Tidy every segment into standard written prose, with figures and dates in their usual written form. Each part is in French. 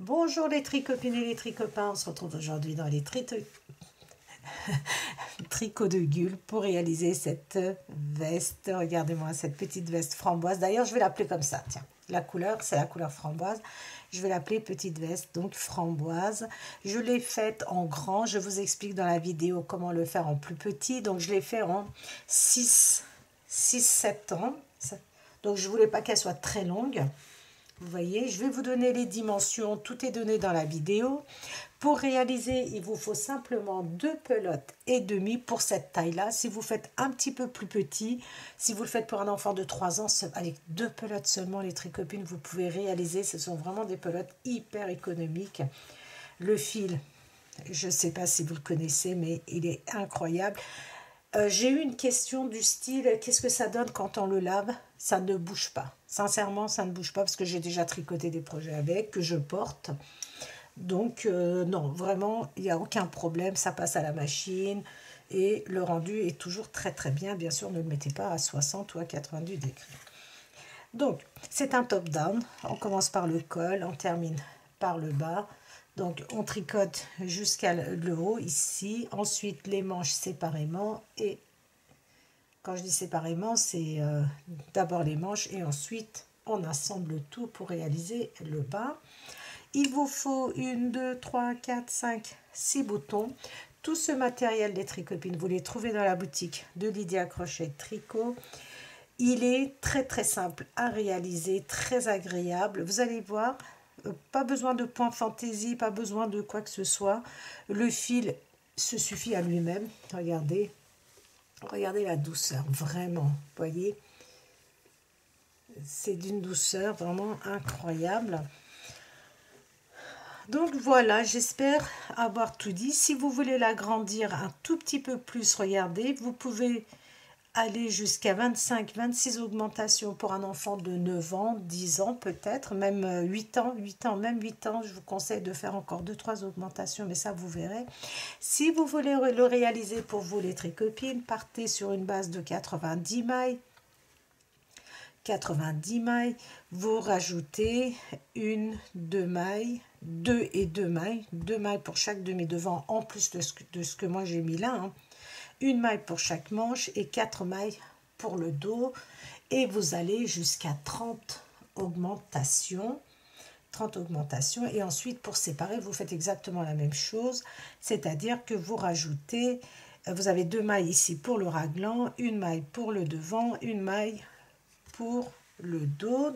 Bonjour les tricopines et les tricopains, on se retrouve aujourd'hui dans les tricots de Gul pour réaliser cette veste. Regardez-moi cette petite veste framboise. D'ailleurs, je vais l'appeler comme ça. Tiens, la couleur, c'est la couleur framboise. Je vais l'appeler petite veste, donc framboise. Je l'ai faite en grand. Je vous explique dans la vidéo comment le faire en plus petit. Donc, je l'ai fait en 6-7 ans. Donc, je ne voulais pas qu'elle soit très longue. Vous voyez, je vais vous donner les dimensions, tout est donné dans la vidéo. Pour réaliser, il vous faut simplement 2 pelotes et demi pour cette taille-là. Si vous faites un petit peu plus petit, si vous le faites pour un enfant de 3 ans, avec 2 pelotes seulement, les tricopines, vous pouvez réaliser. Ce sont vraiment des pelotes hyper économiques. Le fil, je ne sais pas si vous le connaissez, mais il est incroyable. J'ai eu une question du style, qu'est-ce que ça donne quand on le lave? Ça ne bouge pas. Sincèrement, ça ne bouge pas parce que j'ai déjà tricoté des projets avec, que je porte. Donc, non, vraiment, il n'y a aucun problème. Ça passe à la machine et le rendu est toujours très très bien. Bien sûr, ne le mettez pas à 60 ou à 90 degrés. Donc, c'est un top-down. On commence par le col, on termine par le bas. Donc, on tricote jusqu'à le haut, ici. Ensuite, les manches séparément. Et quand je dis séparément, c'est d'abord les manches et ensuite, on assemble tout pour réaliser le bas. Il vous faut 1, 2, 3, 4, 5, 6 boutons. Tout ce matériel des tricopines, vous les trouvez dans la boutique de Lydia Crochet Tricot. Il est très très simple à réaliser, très agréable. Vous allez voir, pas besoin de point fantaisie, pas besoin de quoi que ce soit. Le fil se suffit à lui-même. Regardez, regardez la douceur, vraiment, vous voyez. C'est d'une douceur vraiment incroyable. Donc voilà, j'espère avoir tout dit. Si vous voulez l'agrandir un tout petit peu plus, regardez, vous pouvez aller jusqu'à 25-26 augmentations pour un enfant de 9 ans, 10 ans peut-être, même 8 ans, même 8 ans, je vous conseille de faire encore 2-3 augmentations, mais ça vous verrez. Si vous voulez le réaliser pour vous les tricopines, partez sur une base de 90 mailles. 90 mailles, vous rajoutez 1, 2 mailles, 2 et 2 mailles, 2 mailles pour chaque demi-devant en plus de ce que moi j'ai mis là, hein. Une maille pour chaque manche et 4 mailles pour le dos et vous allez jusqu'à 30 augmentations. 30 augmentations et ensuite pour séparer vous faites exactement la même chose, c'est-à-dire que vous rajoutez, vous avez 2 mailles ici pour le raglan, une maille pour le devant, une maille pour le dos.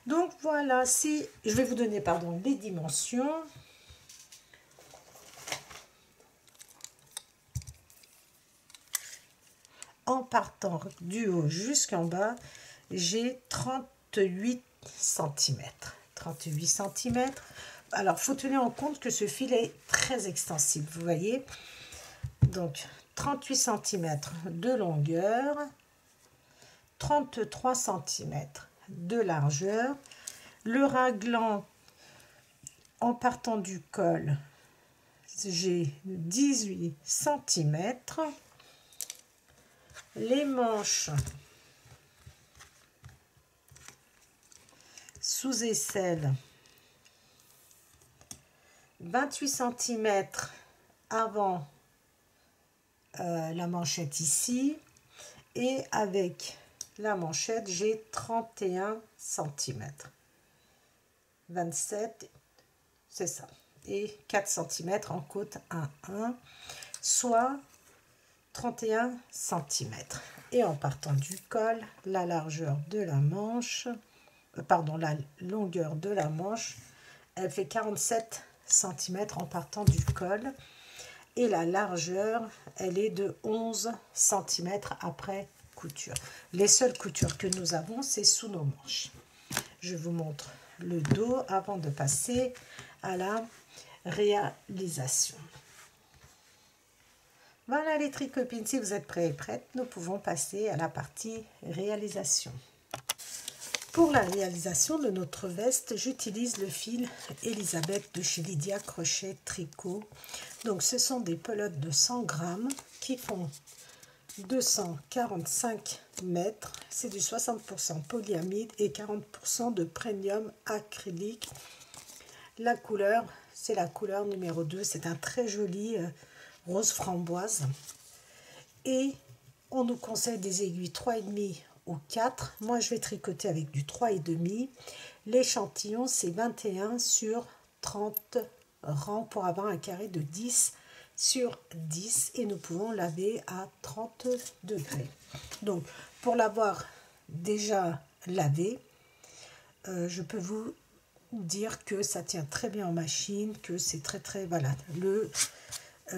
Donc voilà, si je vais vous donner pardon les dimensions. En partant du haut jusqu'en bas, j'ai 38 cm. 38 cm. Alors, il faut tenir en compte que ce fil est très extensible, vous voyez. Donc, 38 cm de longueur, 33 cm de largeur. Le raglan, en partant du col, j'ai 18 cm. Les manches sous aisselle, 28 cm avant la manchette ici, et avec la manchette j'ai 31 cm. 27, c'est ça, et 4 cm en côte 1, soit 31 cm. Et en partant du col, la largeur de la manche, pardon, la longueur de la manche, elle fait 47 cm en partant du col. Et la largeur, elle est de 11 cm après couture. Les seules coutures que nous avons, c'est sous nos manches. Je vous montre le dos avant de passer à la réalisation. Voilà les tricopines, si vous êtes prêts et prêtes, nous pouvons passer à la partie réalisation. Pour la réalisation de notre veste, j'utilise le fil Elisabeth de chez Lydia Crochet Tricot. Donc ce sont des pelotes de 100 grammes qui font 245 mètres. C'est du 60% polyamide et 40% de premium acrylique. La couleur, c'est la couleur numéro 2. C'est un très joli rose framboise. Et on nous conseille des aiguilles 3,5 ou 4. Moi, je vais tricoter avec du 3,5. L'échantillon, c'est 21 sur 30 rangs pour avoir un carré de 10 sur 10. Et nous pouvons laver à 30 degrés. Donc, pour l'avoir déjà lavé, je peux vous dire que ça tient très bien en machine, que c'est très, voilà,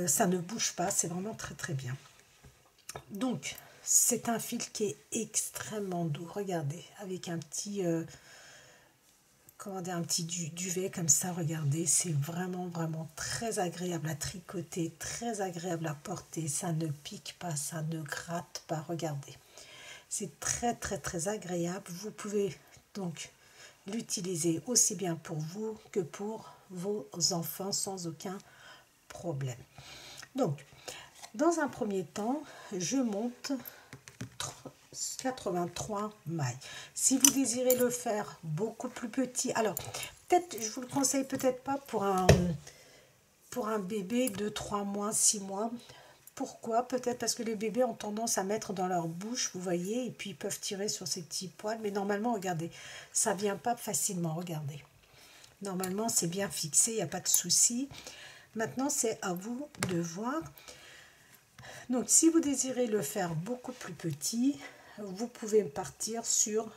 ça ne bouge pas, c'est vraiment très bien. Donc, c'est un fil qui est extrêmement doux, regardez, avec un petit, comment dire, un petit duvet comme ça, regardez, c'est vraiment très agréable à tricoter, très agréable à porter, ça ne pique pas, ça ne gratte pas, regardez. C'est très agréable, vous pouvez donc l'utiliser aussi bien pour vous que pour vos enfants sans aucun problème. Donc, dans un premier temps, je monte 83 mailles. Si vous désirez le faire beaucoup plus petit, alors peut-être, je vous le conseille peut-être pas pour un bébé de 3 mois, 6 mois. Pourquoi? Peut-être parce que les bébés ont tendance à mettre dans leur bouche, vous voyez, et puis ils peuvent tirer sur ces petits poils. Mais normalement, regardez, ça ne vient pas facilement, regardez. Normalement, c'est bien fixé, il n'y a pas de souci. Maintenant, c'est à vous de voir. Donc, si vous désirez le faire beaucoup plus petit, vous pouvez partir sur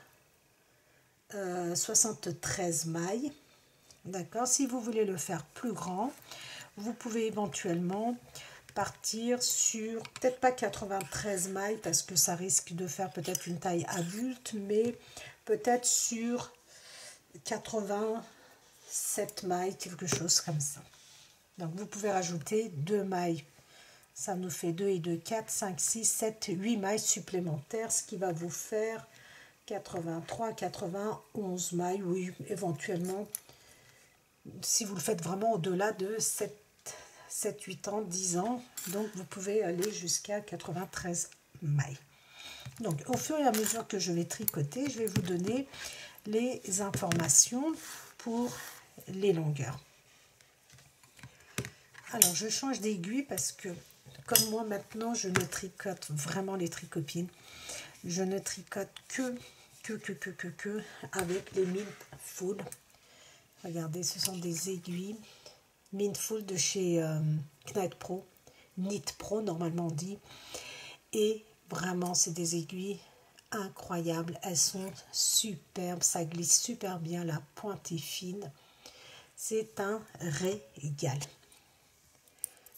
73 mailles. D'accord? Si vous voulez le faire plus grand, vous pouvez éventuellement partir sur, peut-être pas 93 mailles, parce que ça risque de faire peut-être une taille adulte, mais peut-être sur 87 mailles, quelque chose comme ça. Donc, vous pouvez rajouter 2 mailles. Ça nous fait 2 et 2, 4, 5, 6, 7, 8 mailles supplémentaires, ce qui va vous faire 83, 91 mailles, oui, éventuellement, si vous le faites vraiment au-delà de 7, 8 ans, 10 ans, donc vous pouvez aller jusqu'à 93 mailles. Donc, au fur et à mesure que je vais tricoter, je vais vous donner les informations pour les longueurs. Alors, je change d'aiguille parce que, comme moi maintenant, je ne tricote vraiment les tricopines. Je ne tricote que avec les Mindful. Regardez, ce sont des aiguilles Mindful de chez Knit Pro. Knit Pro, normalement on dit. Et vraiment, c'est des aiguilles incroyables. Elles sont superbes, ça glisse super bien, la pointe est fine. C'est un régal.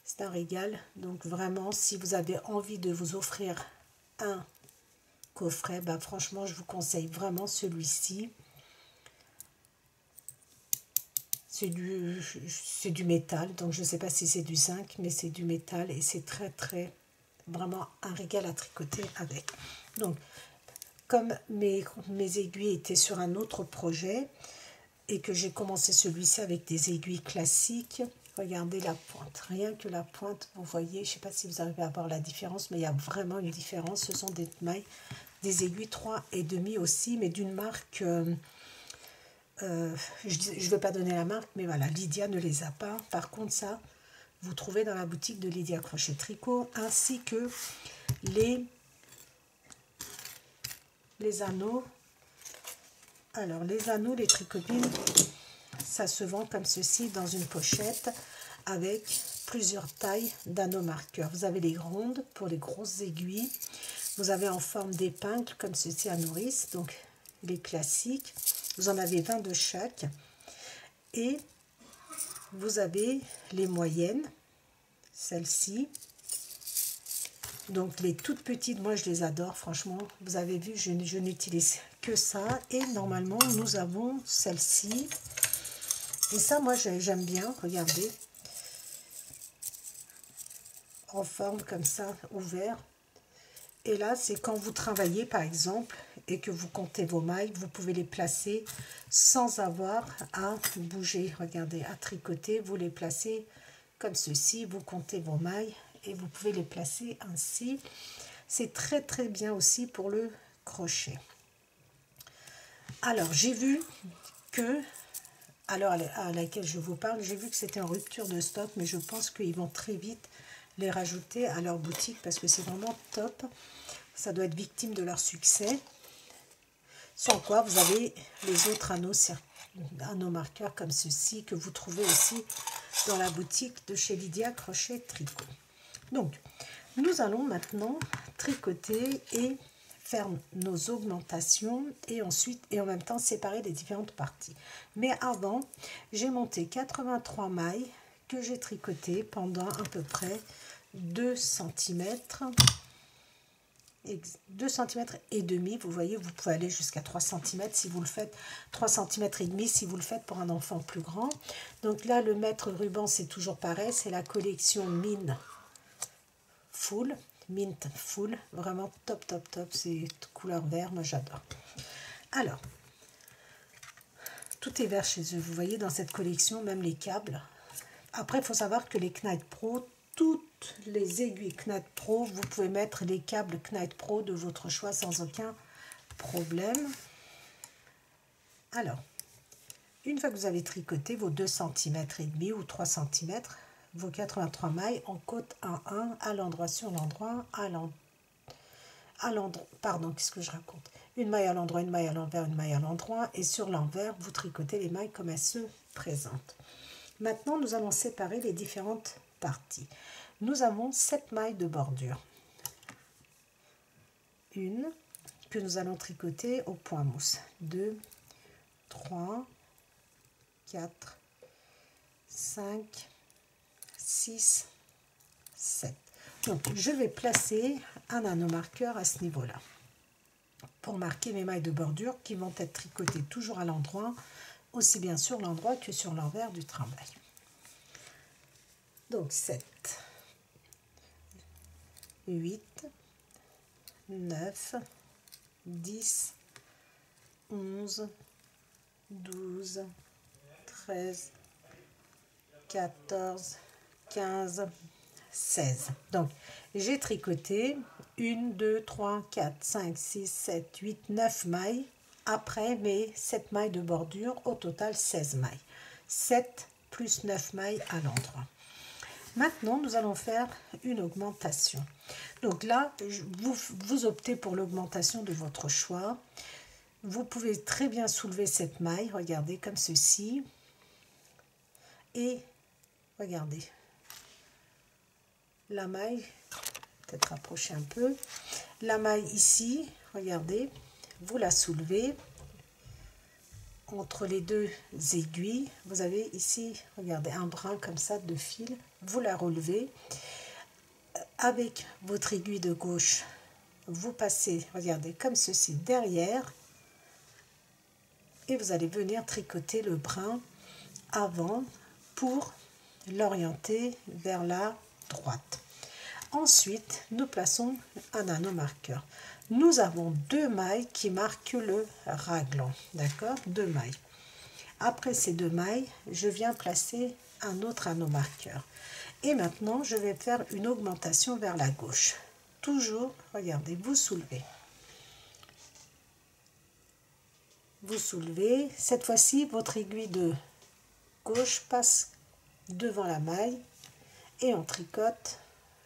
C'est un régal, donc vraiment, si vous avez envie de vous offrir un coffret, bah franchement, je vous conseille vraiment celui-ci. C'est du métal, donc je ne sais pas si c'est du zinc, mais c'est du métal et c'est vraiment un régal à tricoter avec. Donc, comme mes aiguilles étaient sur un autre projet et que j'ai commencé celui-ci avec des aiguilles classiques, regardez la pointe, rien que la pointe, vous voyez, je ne sais pas si vous arrivez à voir la différence, mais il y a vraiment une différence. Ce sont des mailles, des aiguilles 3,5 aussi, mais d'une marque, je ne vais pas donner la marque, mais voilà, Lydia ne les a pas. Par contre, ça, vous trouvez dans la boutique de Lydia Crochet Tricot, ainsi que les anneaux. Alors, les anneaux, les tricopines, ça se vend comme ceci dans une pochette avec plusieurs tailles d'anneaux marqueurs. Vous avez les rondes pour les grosses aiguilles. Vous avez en forme d'épingle comme ceci à nourrice, donc les classiques. Vous en avez 20 de chaque. Et vous avez les moyennes, celles-ci. Donc les toutes petites, moi je les adore, franchement. Vous avez vu, je n'utilise que ça. Et normalement, nous avons celle-ci. Et ça, moi, j'aime bien, regardez. En forme comme ça, ouvert. Et là, c'est quand vous travaillez, par exemple, et que vous comptez vos mailles, vous pouvez les placer sans avoir à bouger. Regardez, à tricoter, vous les placez comme ceci. Vous comptez vos mailles et vous pouvez les placer ainsi. C'est très bien aussi pour le crochet. Alors, j'ai vu que à l'heure à laquelle je vous parle, j'ai vu que c'était en rupture de stock, mais je pense qu'ils vont très vite les rajouter à leur boutique parce que c'est vraiment top. Ça doit être victime de leur succès. Sans quoi, vous avez les autres anneaux marqueurs comme ceci que vous trouvez aussi dans la boutique de chez Lydia Crochet Tricot. Donc, nous allons maintenant tricoter et faire nos augmentations et ensuite et en même temps séparer les différentes parties. Mais avant, j'ai monté 83 mailles que j'ai tricotées pendant à peu près 2 cm. 2 cm et demi, vous voyez, vous pouvez aller jusqu'à 3 cm si vous le faites, 3 cm et demi si vous le faites pour un enfant plus grand. Donc là, le mètre ruban, c'est toujours pareil, c'est la collection Mint Full, vraiment top, top, top, c'est couleur vert, moi j'adore. Alors, tout est vert chez eux, vous voyez, dans cette collection, même les câbles. Après, il faut savoir que les Knite Pro, toutes les aiguilles Knite Pro, vous pouvez mettre les câbles Knite Pro de votre choix sans aucun problème. Alors, une fois que vous avez tricoté vos 2 cm et demi ou 3 cm, vos 83 mailles en côte 1-1 à l'endroit sur l'endroit, pardon, qu'est-ce que je raconte? Une maille à l'endroit, une maille à l'envers, une maille à l'endroit, et sur l'envers, vous tricotez les mailles comme elles se présentent. Maintenant, nous allons séparer les différentes parties. Nous avons 7 mailles de bordure. Une que nous allons tricoter au point mousse. 2, 3, 4, 5, 6, 7. Donc, je vais placer un anneau marqueur à ce niveau-là pour marquer mes mailles de bordure qui vont être tricotées toujours à l'endroit, aussi bien sur l'endroit que sur l'envers du travail. Donc 7, 8, 9, 10, 11, 12, 13, 14, 15, 16. Donc, j'ai tricoté 1, 2, 3, 4, 5, 6, 7, 8, 9 mailles après mes 7 mailles de bordure, au total 16 mailles. 7 plus 9 mailles à l'endroit. Maintenant, nous allons faire une augmentation. Donc là, vous optez pour l'augmentation de votre choix. Vous pouvez très bien soulever cette maille, regardez, comme ceci. Et regardez, la maille, peut-être rapprocher un peu, la maille ici, regardez, vous la soulevez entre les deux aiguilles. Vous avez ici, regardez, un brin comme ça de fil, vous la relevez. Avec votre aiguille de gauche, vous passez, regardez, comme ceci, derrière, et vous allez venir tricoter le brin avant pour l'orienter vers la droite. Ensuite, nous plaçons un anneau marqueur. Nous avons 2 mailles qui marquent le raglan, d'accord, 2 mailles. Après ces 2 mailles, je viens placer un autre anneau marqueur. Et maintenant, je vais faire une augmentation vers la gauche. Toujours, regardez, vous soulevez. Vous soulevez. Cette fois-ci, votre aiguille de gauche passe devant la maille et on tricote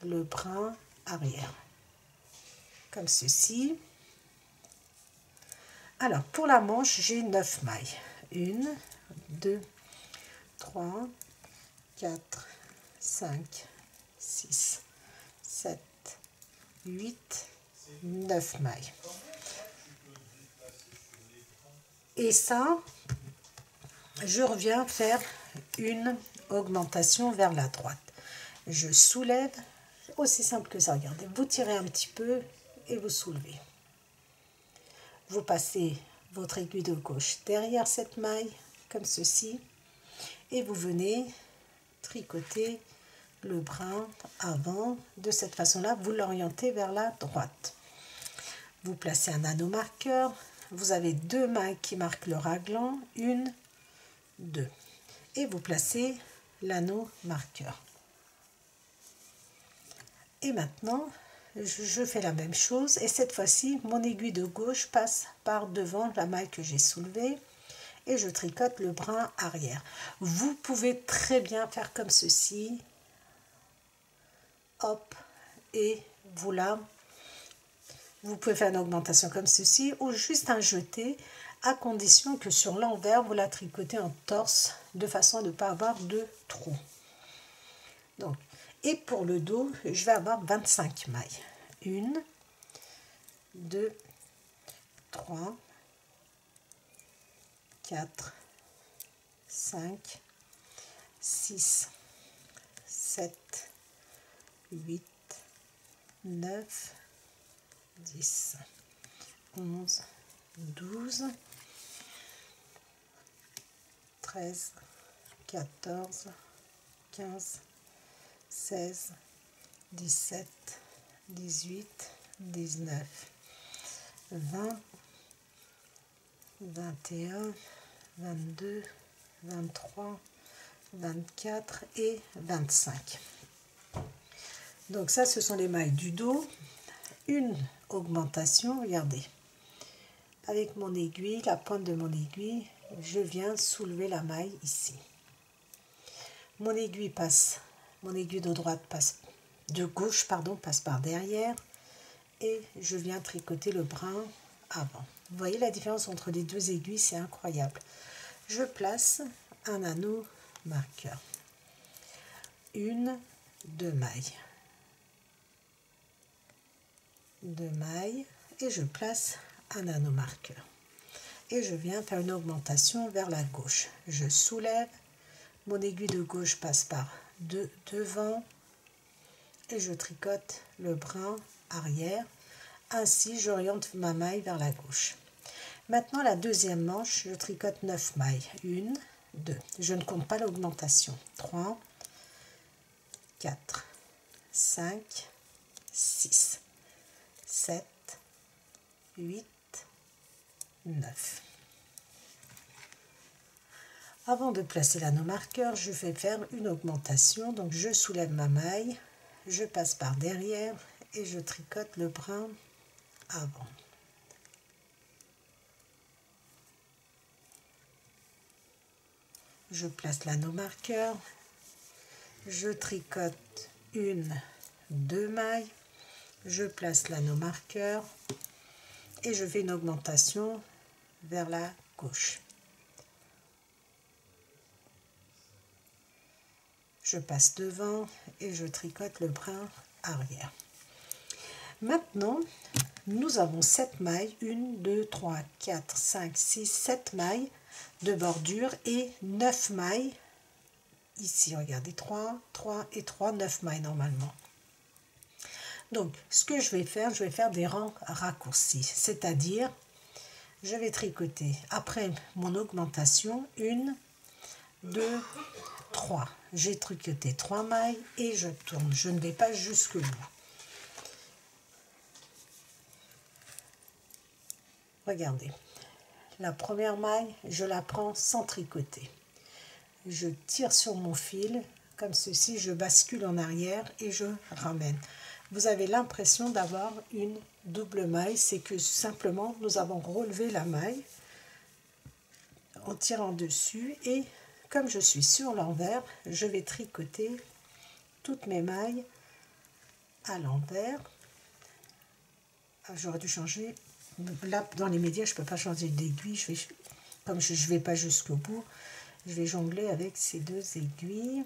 le brin arrière. Comme ceci. Alors, pour la manche, j'ai 9 mailles. 1, 2, 3, 4, 5, 6, 7, 8, 9 mailles. Et ça, je reviens faire une augmentation vers la droite. Je soulève, aussi simple que ça, regardez, vous tirez un petit peu et vous soulevez. Vous passez votre aiguille de gauche derrière cette maille, comme ceci, et vous venez tricoter le brin avant. De cette façon-là, vous l'orientez vers la droite. Vous placez un anneau marqueur. Vous avez 2 mailles qui marquent le raglan, 1, 2. Et vous placez l'anneau marqueur. Et maintenant, je fais la même chose. Et cette fois-ci, mon aiguille de gauche passe par devant la maille que j'ai soulevée. et je tricote le brin arrière. Vous pouvez très bien faire comme ceci, hop, et voilà. Vous pouvez faire une augmentation comme ceci ou juste un jeté, à condition que sur l'envers vous la tricotez en torse de façon à ne pas avoir de trou. Donc, et pour le dos, je vais avoir 25 mailles. 1, 2, 3, 4, 5, 6, 7, 8, 9, 10, 11, 12, 13, 14, 15, 16, 17, 18, 19, 20, 21, 22, 23, 24 et 25. Donc ça, ce sont les mailles du dos. Une augmentation, regardez. Avec mon aiguille, la pointe de mon aiguille, je viens soulever la maille ici. Mon aiguille de droite passe, de gauche, pardon, passe par derrière et je viens tricoter le brin avant. Vous voyez la différence entre les deux aiguilles, c'est incroyable. Je place un anneau marqueur. 1, 2 mailles. 2 mailles et je place un anneau marqueur. Et je viens faire une augmentation vers la gauche. Je soulève, mon aiguille de gauche passe par devant et je tricote le brin arrière. Ainsi, j'oriente ma maille vers la gauche. Maintenant, la deuxième manche, je tricote 9 mailles. 1, 2. Je ne compte pas l'augmentation. 3, 4, 5, 6, 7, 8, 9. Avant de placer l'anneau marqueur, je vais faire une augmentation. Donc, je soulève ma maille, je passe par derrière et je tricote le brin avant. Je place l'anneau marqueur, je tricote 1, 2 mailles, je place l'anneau marqueur et je fais une augmentation vers la gauche. Je passe devant et je tricote le brin arrière. Maintenant, nous avons 7 mailles, 1, 2, 3, 4, 5, 6, 7 mailles de bordure et 9 mailles. Ici, regardez, 3, 3 et 3, 9 mailles normalement. Donc, ce que je vais faire des rangs raccourcis, c'est-à-dire, je vais tricoter après mon augmentation, 1, 2, 3. J'ai tricoté 3 mailles et je tourne, je ne vais pas jusqu'au bout. Regardez, la première maille, je la prends sans tricoter. Je tire sur mon fil, comme ceci, je bascule en arrière et je ramène. Vous avez l'impression d'avoir une double maille, c'est que simplement nous avons relevé la maille en tirant dessus et comme je suis sur l'envers, je vais tricoter toutes mes mailles à l'envers. J'aurais dû changer. Là, dans les médias, je ne peux pas changer d'aiguille. Comme je ne vais pas jusqu'au bout, je vais jongler avec ces deux aiguilles.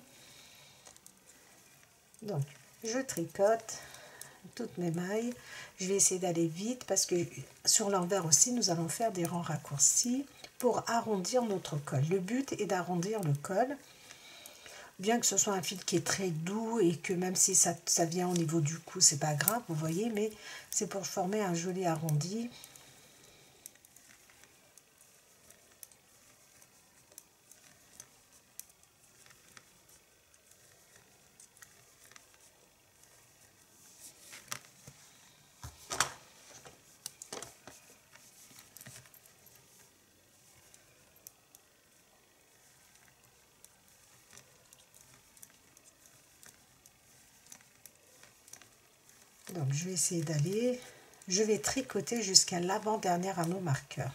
Donc, je tricote toutes mes mailles. Je vais essayer d'aller vite parce que sur l'envers aussi, nous allons faire des rangs raccourcis pour arrondir notre col. Le but est d'arrondir le col. Bien que ce soit un fil qui est très doux et que même si ça vient au niveau du cou, c'est pas grave, vous voyez, mais c'est pour former un joli arrondi. Donc je vais essayer d'aller, je vais tricoter jusqu'à l'avant-dernier anneau marqueur.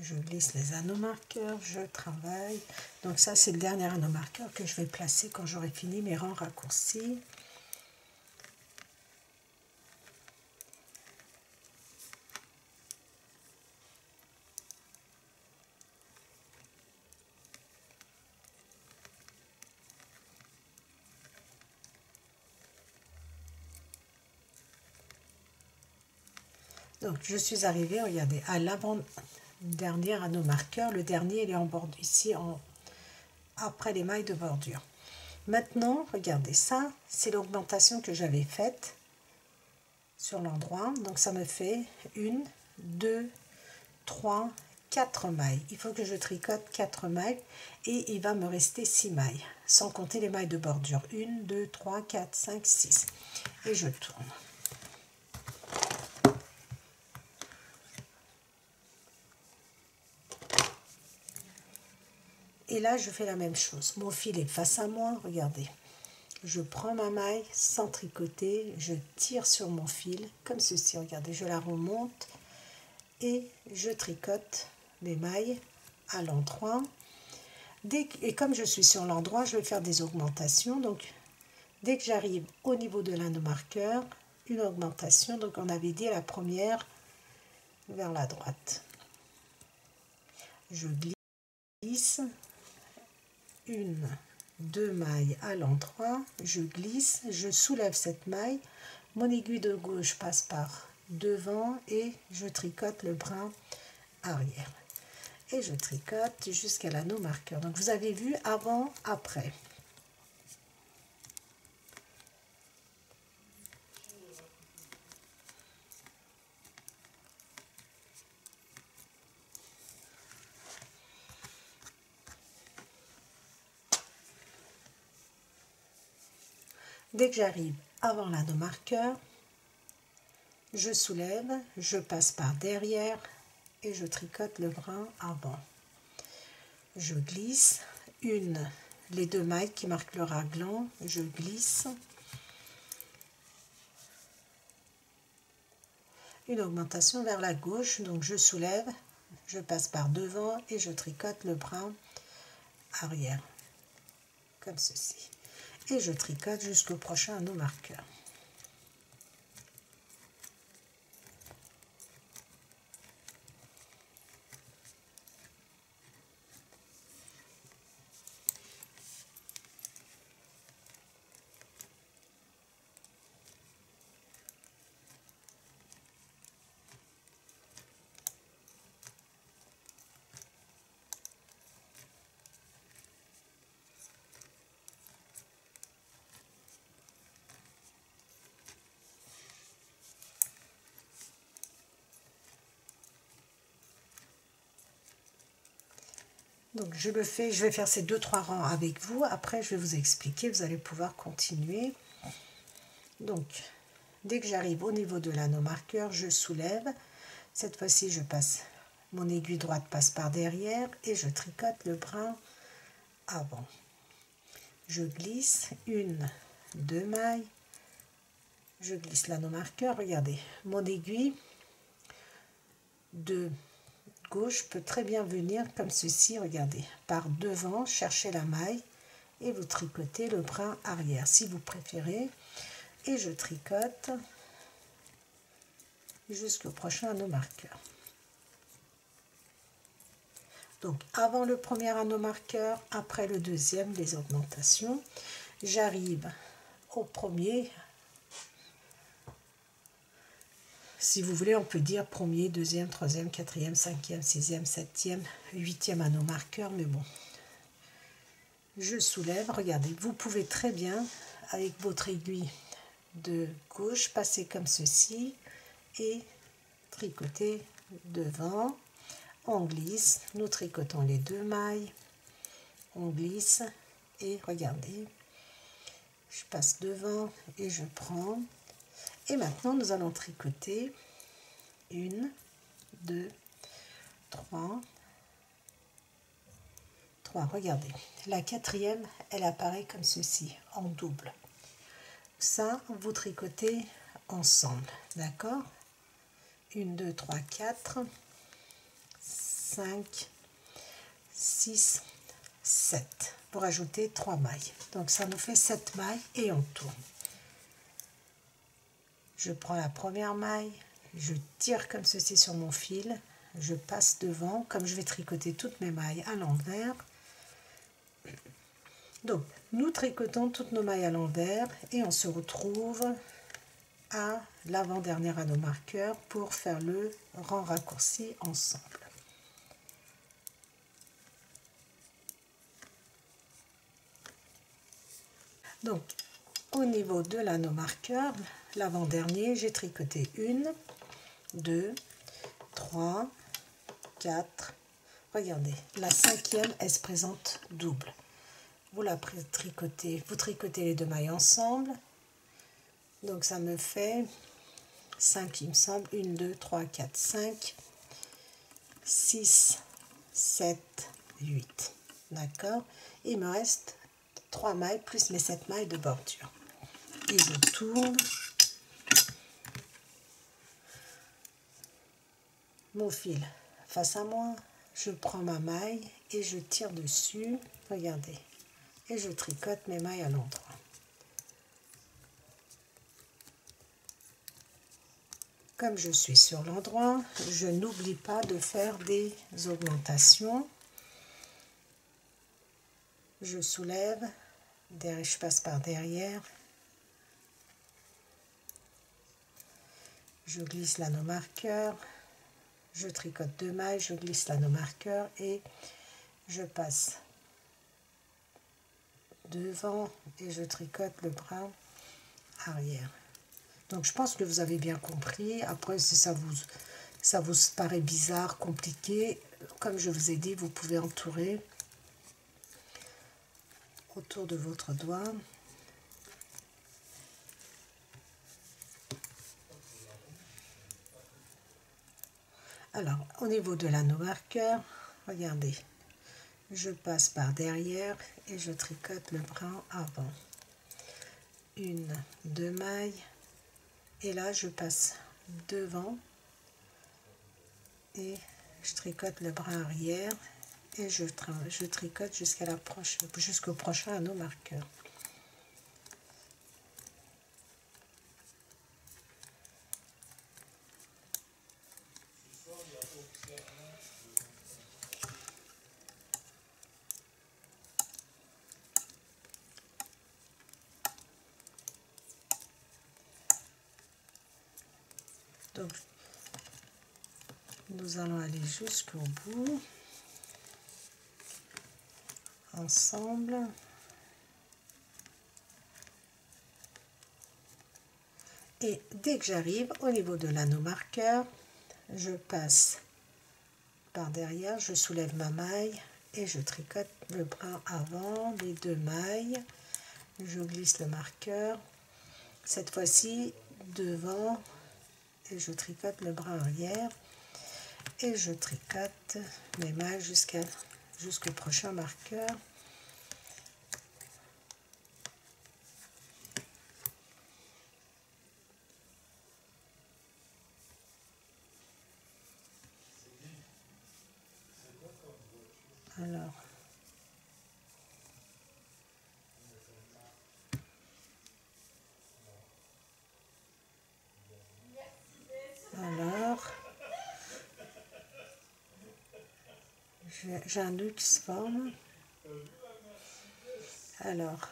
Je glisse les anneaux marqueurs, je travaille. Donc ça, c'est le dernier anneau marqueur que je vais placer quand j'aurai fini mes rangs raccourcis. Donc je suis arrivée, regardez, à l'avant-dernier anneau marqueur. Le dernier, il est en bordure, ici, après les mailles de bordure. Maintenant, regardez, ça, c'est l'augmentation que j'avais faite sur l'endroit. Donc ça me fait 1, 2, 3, 4 mailles. Il faut que je tricote 4 mailles et il va me rester 6 mailles, sans compter les mailles de bordure. 1, 2, 3, 4, 5, 6. Et je tourne. Et là, je fais la même chose. Mon fil est face à moi, regardez. Je prends ma maille sans tricoter, je tire sur mon fil, comme ceci, regardez, je la remonte et je tricote les mailles à l'endroit. Et comme je suis sur l'endroit, je vais faire des augmentations. Donc, dès que j'arrive au niveau de l'anneau marqueur, une augmentation. Donc, on avait dit la première vers la droite. Je glisse. 1, 2 mailles à l'endroit, je glisse, je soulève cette maille, mon aiguille de gauche passe par devant et je tricote le brin arrière. Et je tricote jusqu'à l'anneau marqueur. Donc vous avez vu avant, après. Dès que j'arrive avant l'anneau marqueur, je soulève, je passe par derrière et je tricote le brin avant. Je glisse les 2 mailles qui marquent le raglan, je glisse. Une augmentation vers la gauche, donc je soulève, je passe par devant et je tricote le brin arrière, comme ceci. Et je tricote jusqu'au prochain anneau marqueur. Donc je vais faire ces 2-3 rangs avec vous. Après, je vais vous expliquer, vous allez pouvoir continuer. Donc, dès que j'arrive au niveau de l'anneau marqueur, je soulève. Cette fois-ci, je passe, mon aiguille droite passe par derrière et je tricote le brin avant. Je glisse 1, 2 mailles. Je glisse l'anneau marqueur. Regardez, mon aiguille de gauche peut très bien venir comme ceci, regardez, par devant, cherchez la maille et vous tricotez le brin arrière si vous préférez, et je tricote jusqu'au prochain anneau marqueur. Donc avant le premier anneau marqueur, après le deuxième, les augmentations. J'arrive au premier. Si vous voulez, on peut dire premier, deuxième, troisième, quatrième, cinquième, sixième, septième, huitième anneau marqueur, mais bon. Je soulève, regardez, vous pouvez très bien, avec votre aiguille de gauche, passer comme ceci et tricoter devant. On glisse, nous tricotons les 2 mailles, on glisse et regardez, je passe devant et je prends. Et maintenant, nous allons tricoter 1, 2, 3, regardez. La quatrième, elle apparaît comme ceci, en double. Ça, vous tricotez ensemble, d'accord? 1, 2, 3, 4, 5, 6, 7 pour ajouter 3 mailles. Donc ça nous fait 7 mailles et on tourne. Je prends la première maille, je tire comme ceci sur mon fil, je passe devant, comme je vais tricoter toutes mes mailles à l'envers. Donc nous tricotons toutes nos mailles à l'envers et on se retrouve à l'avant-dernier anneau marqueur pour faire le rang raccourci ensemble. Donc au niveau de l'anneau marqueur, l'avant-dernier, j'ai tricoté 1, 2, 3, 4. Regardez, la cinquième, elle se présente double. Vous la tricotez, vous tricotez les deux mailles ensemble. Donc ça me fait 5, il me semble. 1, 2, 3, 4, 5, 6, 7, 8. D'accord? Il me reste 3 mailles plus mes 7 mailles de bordure. Et je tourne mon fil face à moi, je prends ma maille et je tire dessus, regardez, et je tricote mes mailles à l'endroit. Comme je suis sur l'endroit, je n'oublie pas de faire des augmentations. Je soulève, je passe par derrière, je glisse l'anneau marqueur, je tricote 2 mailles, je glisse l'anneau marqueur et je passe devant et je tricote le bras arrière. Donc je pense que vous avez bien compris. Après, si ça vous paraît bizarre, compliqué, comme je vous ai dit, vous pouvez entourer autour de votre doigt. Alors, au niveau de l'anneau marqueur, regardez, je passe par derrière et je tricote le bras avant. 1, 2 mailles, et là je passe devant et je tricote le bras arrière et je tricote jusqu'au prochain anneau marqueur. Donc nous allons aller jusqu'au bout ensemble. Et dès que j'arrive au niveau de l'anneau marqueur, je passe par derrière, je soulève ma maille et je tricote le bras avant, les 2 mailles, je glisse le marqueur, cette fois-ci devant, et je tricote le bras arrière et je tricote mes mailles jusqu'au prochain marqueur. Alors, j'ai un nœud qui se forme. Alors,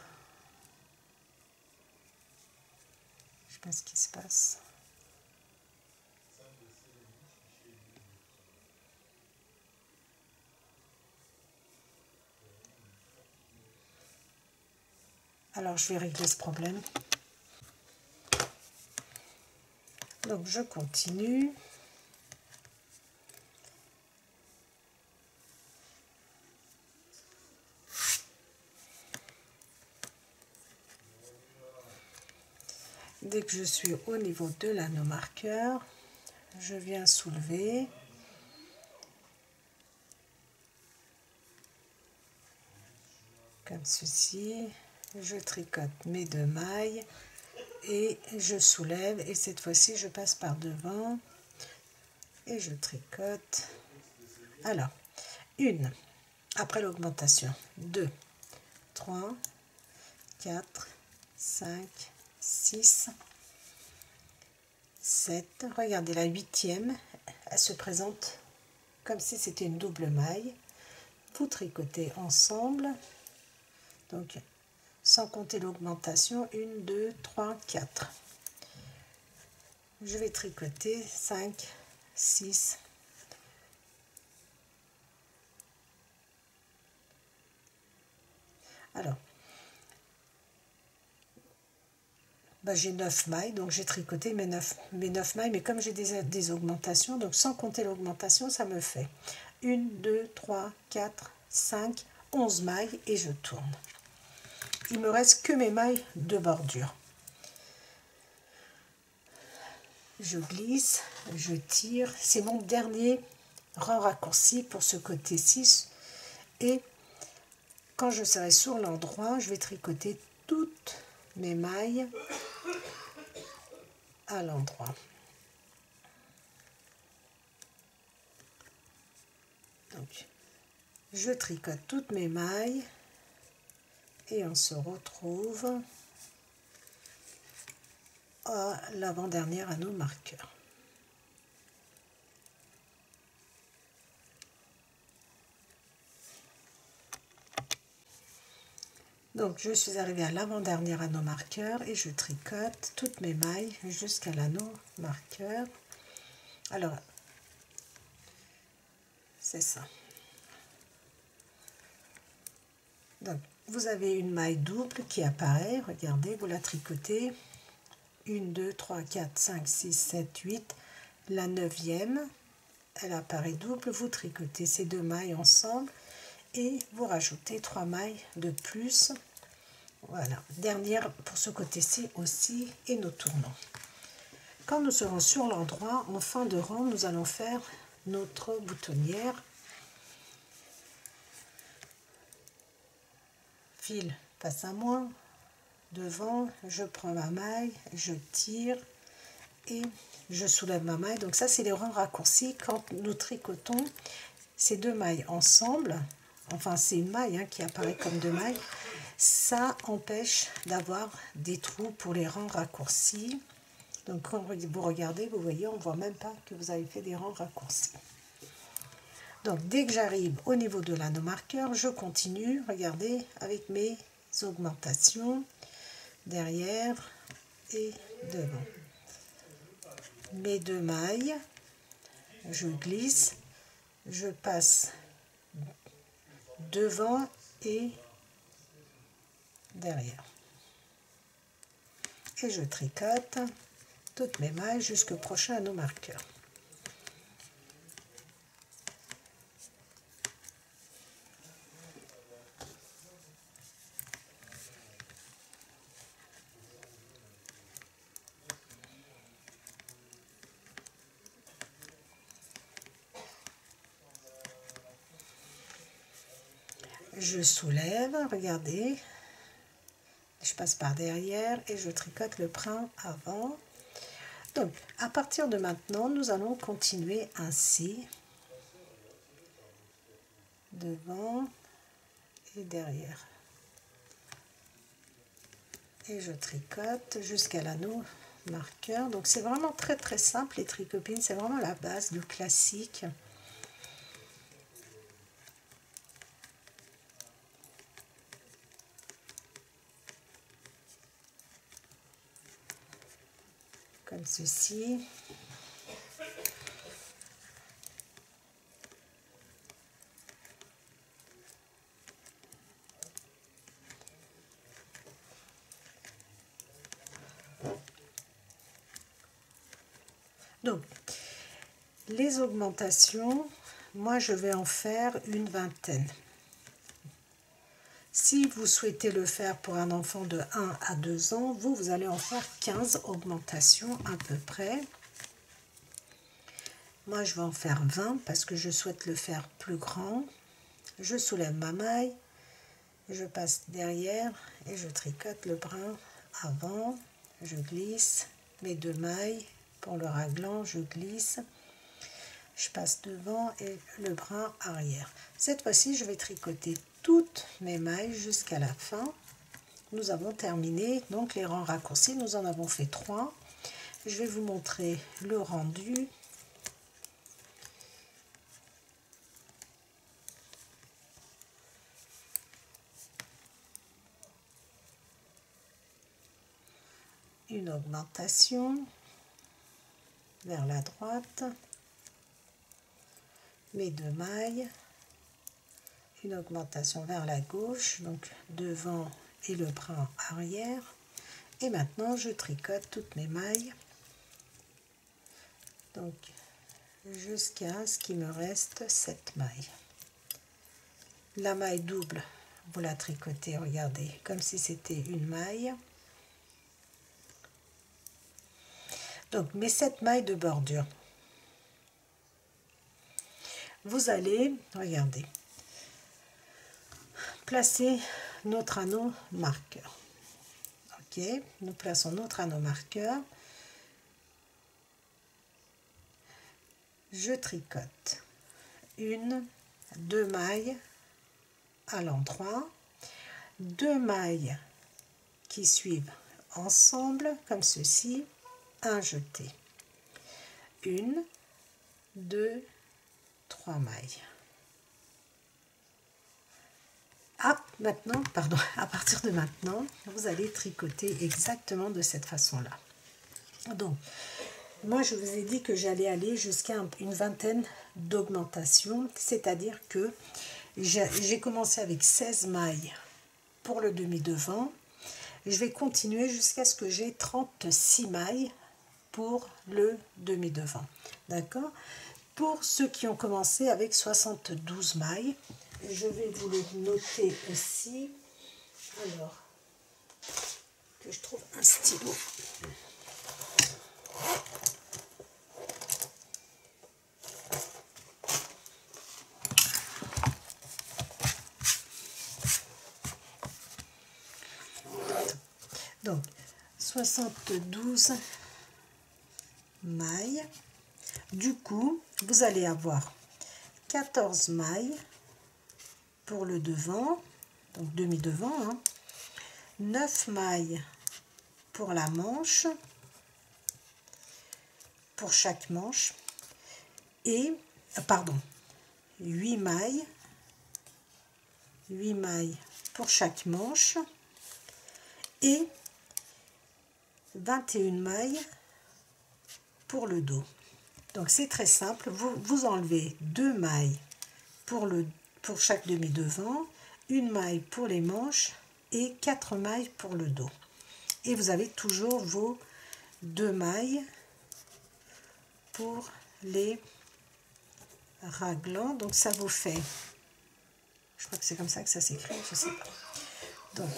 je sais pas ce qui se passe. Alors, je vais régler ce problème. Donc, je continue. Dès que je suis au niveau de l'anneau marqueur, je viens soulever. Comme ceci. Je tricote mes 2 mailles et je soulève, et cette fois-ci je passe par devant et je tricote Alors, 1, après l'augmentation, 2, 3, 4, 5, 6, 7. Regardez, la 8e, elle se présente comme si c'était une double maille. Vous tricotez ensemble, donc sans compter l'augmentation, 1, 2, 3, 4. Je vais tricoter 5, 6, alors, j'ai 9 mailles, donc j'ai tricoté mes 9 mailles, mais comme j'ai des augmentations, donc sans compter l'augmentation, ça me fait 1, 2, 3, 4, 5, 11 mailles et je tourne. Il me reste que mes mailles de bordure. Je glisse, je tire, c'est mon dernier rang raccourci pour ce côté-ci, et quand je serai sur l'endroit, je vais tricoter toutes mes mailles à l'endroit. Donc, je tricote toutes mes mailles et on se retrouve à l'avant-dernière anneau marqueur. Donc je suis arrivée à l'avant-dernier anneau marqueur et je tricote toutes mes mailles jusqu'à l'anneau marqueur. Alors, c'est ça. Donc vous avez une maille double qui apparaît, regardez, vous la tricotez. 1, 2, 3, 4, 5, 6, 7, 8. La 9e, elle apparaît double, vous tricotez ces deux mailles ensemble et vous rajoutez 3 mailles de plus. Voilà, dernière pour ce côté-ci aussi, et nous tournons. Quand nous serons sur l'endroit, en fin de rang, nous allons faire notre boutonnière. Fil face à moi, devant, je prends ma maille, je tire et je soulève ma maille. Donc ça, c'est les rangs raccourcis quand nous tricotons ces deux mailles ensemble. Enfin, c'est une maille qui apparaît comme deux mailles. Ça empêche d'avoir des trous pour les rangs raccourcis. Donc quand vous regardez, vous voyez, on ne voit même pas que vous avez fait des rangs raccourcis. Donc dès que j'arrive au niveau de l'anneau marqueur, je continue, regardez, avec mes augmentations derrière et devant. Mes deux mailles, je glisse, je passe devant et derrière. Et je tricote toutes mes mailles jusqu'au prochain anneau marqueur. Je soulève, regardez, je passe par derrière et je tricote le brin avant. Donc, à partir de maintenant, nous allons continuer ainsi, devant et derrière. Et je tricote jusqu'à l'anneau marqueur. Donc, c'est vraiment très très simple, les tricopines, c'est vraiment la base du classique. Comme ceci. Donc, les augmentations, moi je vais en faire une vingtaine. Si vous souhaitez le faire pour un enfant de 1 à 2 ans, vous allez en faire 15 augmentations à peu près. Moi, je vais en faire 20 parce que je souhaite le faire plus grand. Je soulève ma maille, je passe derrière et je tricote le brin avant. Je glisse mes deux mailles pour le raglan, je glisse. je passe devant et le brin arrière. Cette fois-ci, je vais tricoter toutes mes mailles jusqu'à la fin. Nous avons terminé donc les rangs raccourcis, nous en avons fait 3. Je vais vous montrer le rendu. Une augmentation vers la droite, mes 2 mailles, une augmentation vers la gauche, donc devant et le brin arrière. Et maintenant je tricote toutes mes mailles, donc jusqu'à ce qu'il me reste 7 mailles. La maille double, vous la tricotez, regardez, comme si c'était une maille. Donc mes 7 mailles de bordure, vous allez, regardez, placer notre anneau marqueur. Ok, nous plaçons notre anneau marqueur. Je tricote 1, 2 mailles à l'endroit, 2 mailles qui suivent ensemble comme ceci, un jeté, 1, 2, 3 mailles. Maintenant, pardon, à partir de maintenant, vous allez tricoter exactement de cette façon-là. Donc, moi, je vous ai dit que j'allais aller jusqu'à une vingtaine d'augmentations, c'est-à-dire que j'ai commencé avec 16 mailles pour le demi-devant. Je vais continuer jusqu'à ce que j'ai 36 mailles pour le demi-devant. D'accord? Pour ceux qui ont commencé avec 72 mailles, je vais vous le noter aussi. Alors, que je trouve un stylo. Donc, 72 mailles. Du coup, vous allez avoir 14 mailles pour le devant, donc demi-devant, hein, 9 mailles pour la manche, pour chaque manche, et, 8 mailles pour chaque manche, et 21 mailles pour le dos. Donc c'est très simple, vous enlevez 2 mailles pour chaque demi-devant, 1 maille pour les manches et 4 mailles pour le dos. Et vous avez toujours vos 2 mailles pour les raglans. Donc ça vous fait, je crois que c'est comme ça que ça s'écrit, je sais pas. Donc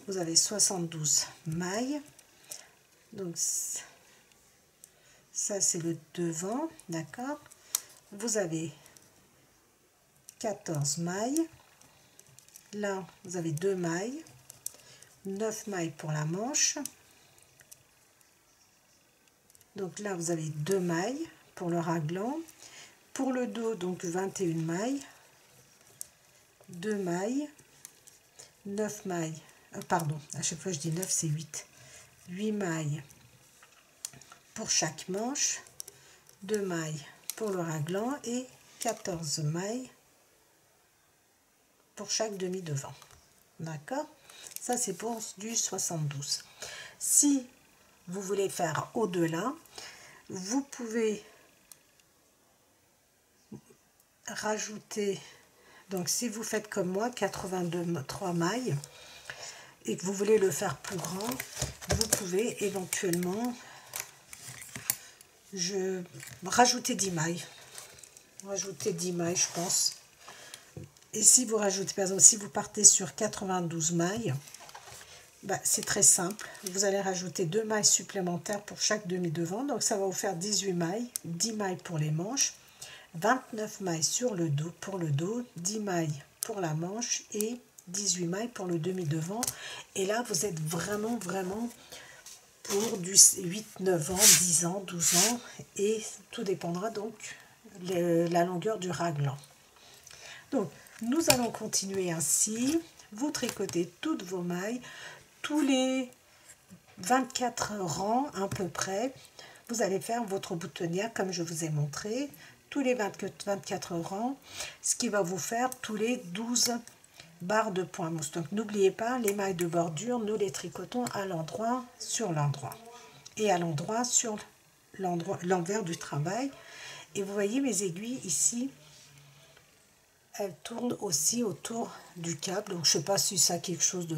vous avez 72 mailles. Donc ça c'est le devant, d'accord. Vous avez 14 mailles. Là, vous avez 2 mailles, 9 mailles pour la manche. Donc là, vous avez 2 mailles pour le raglan. Pour le dos, donc 21 mailles, 2 mailles, 9 mailles. Pardon, à chaque fois je dis 9, c'est 8. 8 mailles pour chaque manche, 2 mailles pour le raglan et 14 mailles pour chaque demi-devant. D'accord? Ça, c'est pour du 72. Si vous voulez faire au-delà, vous pouvez rajouter, donc si vous faites comme moi, 83 mailles, et que vous voulez le faire plus grand, vous pouvez éventuellement rajouter 10 mailles. Rajouter 10 mailles, je pense. Et si vous rajoutez, par exemple, si vous partez sur 92 mailles, bah, c'est très simple. Vous allez rajouter 2 mailles supplémentaires pour chaque demi-devant. Donc ça va vous faire 18 mailles, 10 mailles pour les manches, 29 mailles sur le dos pour le dos, 10 mailles pour la manche et 18 mailles pour le demi-devant. Et là, vous êtes vraiment pour du 8, 9 ans, 10 ans, 12 ans, et tout dépendra donc de la longueur du raglan. Donc, nous allons continuer ainsi. Vous tricotez toutes vos mailles, tous les 24 rangs à peu près. Vous allez faire votre boutonnière comme je vous ai montré, tous les 24 rangs, ce qui va vous faire tous les 12 barres de point mousse. Donc n'oubliez pas, les mailles de bordure, nous les tricotons à l'endroit sur l'endroit et à l'endroit sur l'envers du travail. Et vous voyez mes aiguilles ici, elles tournent aussi autour du câble. Donc je ne sais pas si ça a quelque chose de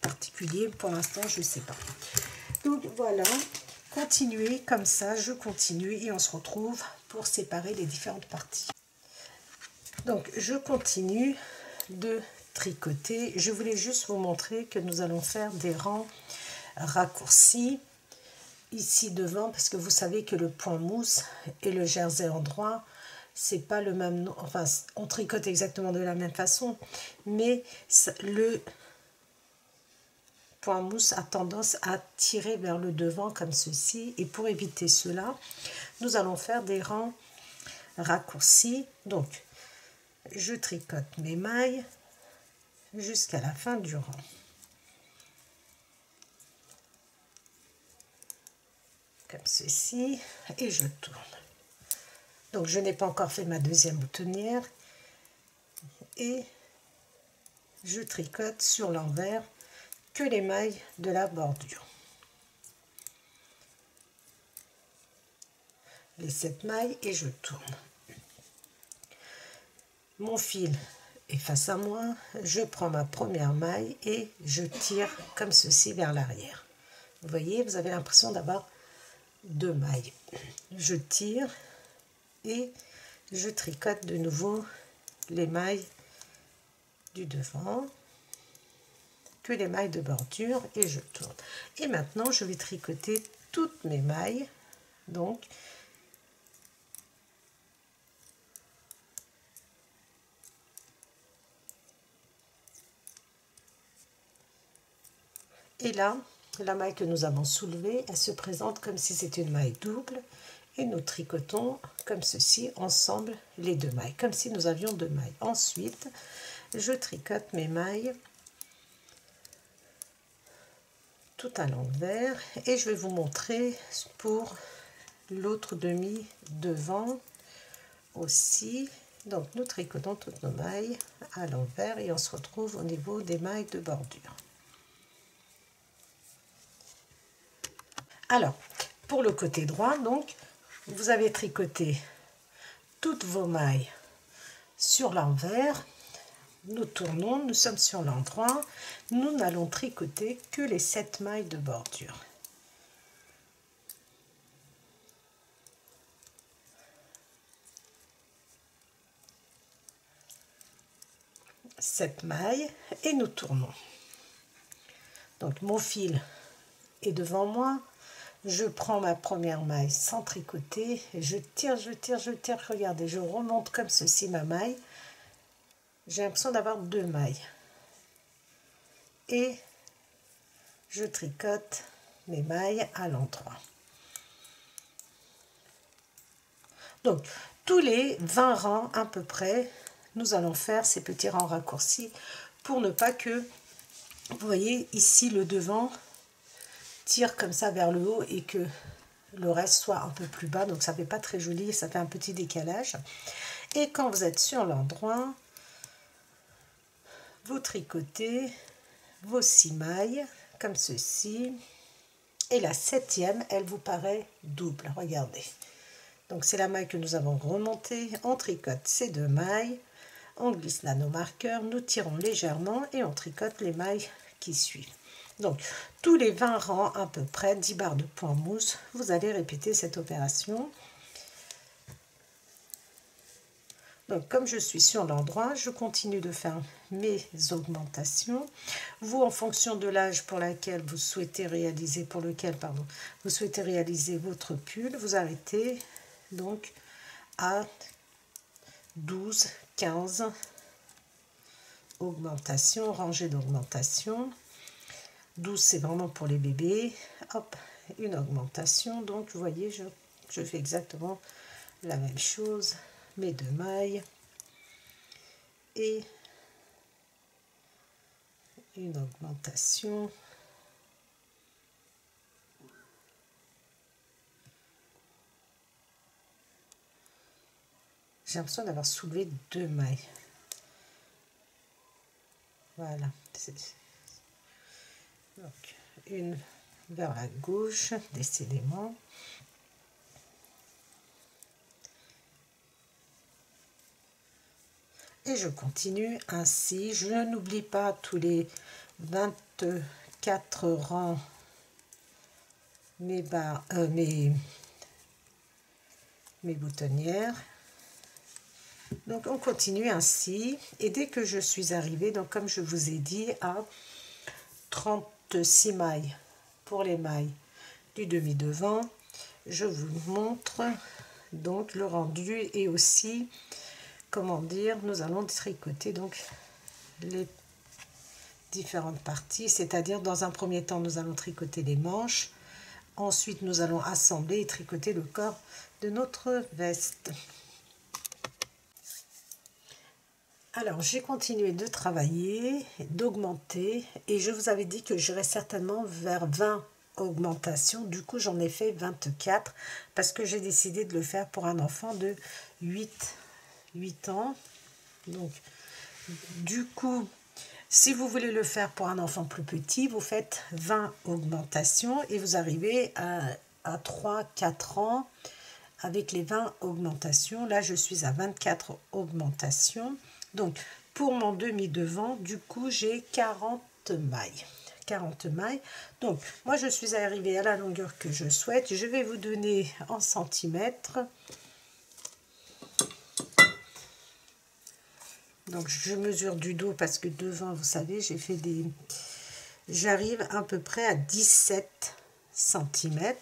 particulier, pour l'instant je ne sais pas. Donc voilà, continuez comme ça, je continue et on se retrouve pour séparer les différentes parties. Donc je continue de tricoter. Je voulais juste vous montrer que nous allons faire des rangs raccourcis ici devant, parce que vous savez que le point mousse et le jersey endroit, c'est pas le même nom, enfin on tricote exactement de la même façon, mais le point mousse a tendance à tirer vers le devant comme ceci, et pour éviter cela, nous allons faire des rangs raccourcis. Donc je tricote mes mailles jusqu'à la fin du rang. Comme ceci, et je tourne. Donc je n'ai pas encore fait ma deuxième boutonnière, et je tricote sur l'envers que les mailles de la bordure. Les 7 mailles, et je tourne. Mon fil est face à moi, je prends ma première maille et je tire comme ceci vers l'arrière. Vous voyez, vous avez l'impression d'avoir 2 mailles. Je tire et je tricote de nouveau les mailles du devant, que les mailles de bordure, et je tourne. Et maintenant je vais tricoter toutes mes mailles, donc et là la maille que nous avons soulevée, elle se présente comme si c'était une maille double, et nous tricotons comme ceci ensemble les 2 mailles, comme si nous avions 2 mailles. Ensuite je tricote mes mailles tout à l'envers, et je vais vous montrer pour l'autre demi devant aussi. Donc nous tricotons toutes nos mailles à l'envers et on se retrouve au niveau des mailles de bordure. Alors pour le côté droit, donc vous avez tricoté toutes vos mailles sur l'envers. Nous tournons, nous sommes sur l'endroit, nous n'allons tricoter que les 7 mailles de bordure. Cette maille, et nous tournons. Donc mon fil est devant moi, je prends ma première maille sans tricoter, je tire, regardez, je remonte comme ceci ma maille. J'ai l'impression d'avoir 2 mailles, et je tricote mes mailles à l'endroit. Donc tous les 20 rangs à peu près, nous allons faire ces petits rangs raccourcis pour ne pas que, vous voyez ici, le devant tire comme ça vers le haut et que le reste soit un peu plus bas, donc ça fait pas très joli, ça fait un petit décalage. Et quand vous êtes sur l'endroit, vous tricotez vos 6 mailles comme ceci, et la 7e, elle vous paraît double, regardez. Donc c'est la maille que nous avons remontée, on tricote ces 2 mailles, on glisse là nos marqueurs, nous tirons légèrement et on tricote les mailles qui suivent. Donc tous les 20 rangs à peu près, 10 barres de point mousse, vous allez répéter cette opération. Donc comme je suis sur l'endroit, je continue de faire mes augmentations. Vous, en fonction de l'âge pour lequel vous souhaitez réaliser, vous souhaitez réaliser votre pull, vous arrêtez donc à 12, 15 augmentations, rangées d'augmentation. 12 c'est vraiment pour les bébés. Hop, une augmentation. Donc vous voyez, je fais exactement la même chose, mes 2 mailles et une augmentation. J'ai l'impression d'avoir soulevé 2 mailles. Voilà. Donc, une vers la gauche, décidément. Et je continue ainsi. Je n'oublie pas tous les 24 rangs mes boutonnières. Donc on continue ainsi, et dès que je suis arrivée, donc comme je vous ai dit, à 36 mailles pour les mailles du demi-devant, je vous montre donc le rendu, et aussi comment dire, nous allons tricoter donc les différentes parties, c'est-à-dire dans un premier temps nous allons tricoter les manches, ensuite nous allons assembler et tricoter le corps de notre veste. Alors j'ai continué de travailler, d'augmenter, et je vous avais dit que j'irais certainement vers 20 augmentations. Du coup j'en ai fait 24 parce que j'ai décidé de le faire pour un enfant de 8 ans. Donc du coup, si vous voulez le faire pour un enfant plus petit, vous faites 20 augmentations et vous arrivez à 3-4 ans avec les 20 augmentations. Là je suis à 24 augmentations. Donc pour mon demi-devant, du coup j'ai 40 mailles. 40 mailles. Donc moi je suis arrivée à la longueur que je souhaite. Je vais vous donner en centimètres. Donc je mesure du dos parce que devant, vous savez, j'ai fait des... J'arrive à peu près à 17 cm.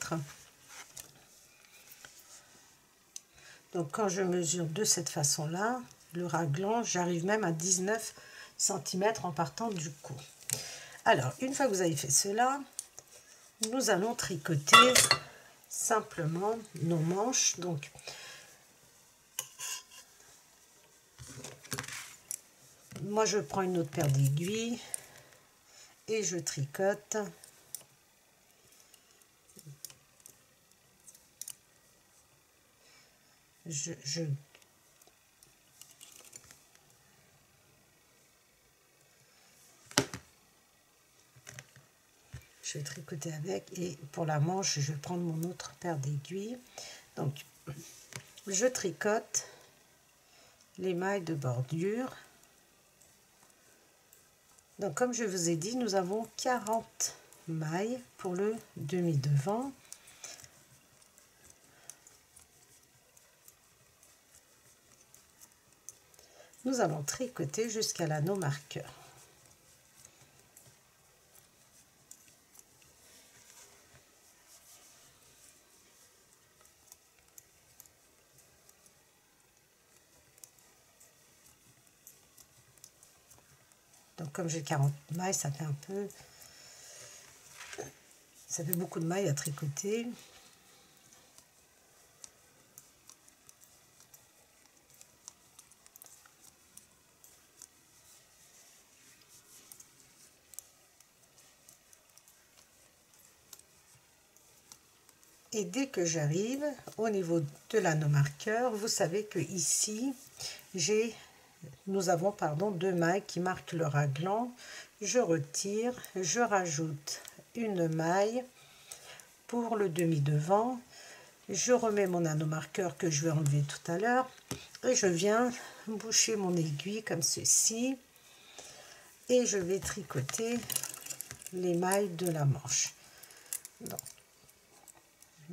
Donc quand je mesure de cette façon-là, le raglan, j'arrive même à 19 cm en partant du cou. Alors, une fois que vous avez fait cela, nous allons tricoter simplement nos manches. Donc, moi je prends une autre paire d'aiguilles et je tricote. Je vais tricoter avec, et pour la manche je vais prendre mon autre paire d'aiguilles. Donc je tricote les mailles de bordure. Donc comme je vous ai dit, nous avons 40 mailles pour le demi-devant. Nous allons tricoter jusqu'à l'anneau marqueur. Donc comme j'ai 40 mailles, ça fait beaucoup de mailles à tricoter. Et dès que j'arrive au niveau de l'anneau marqueur, vous savez que ici nous avons 2 mailles qui marquent le raglan. Je retire, je rajoute une maille pour le demi-devant. Je remets mon anneau marqueur que je vais enlever tout à l'heure et je viens boucher mon aiguille comme ceci, et je vais tricoter les mailles de la manche. Donc,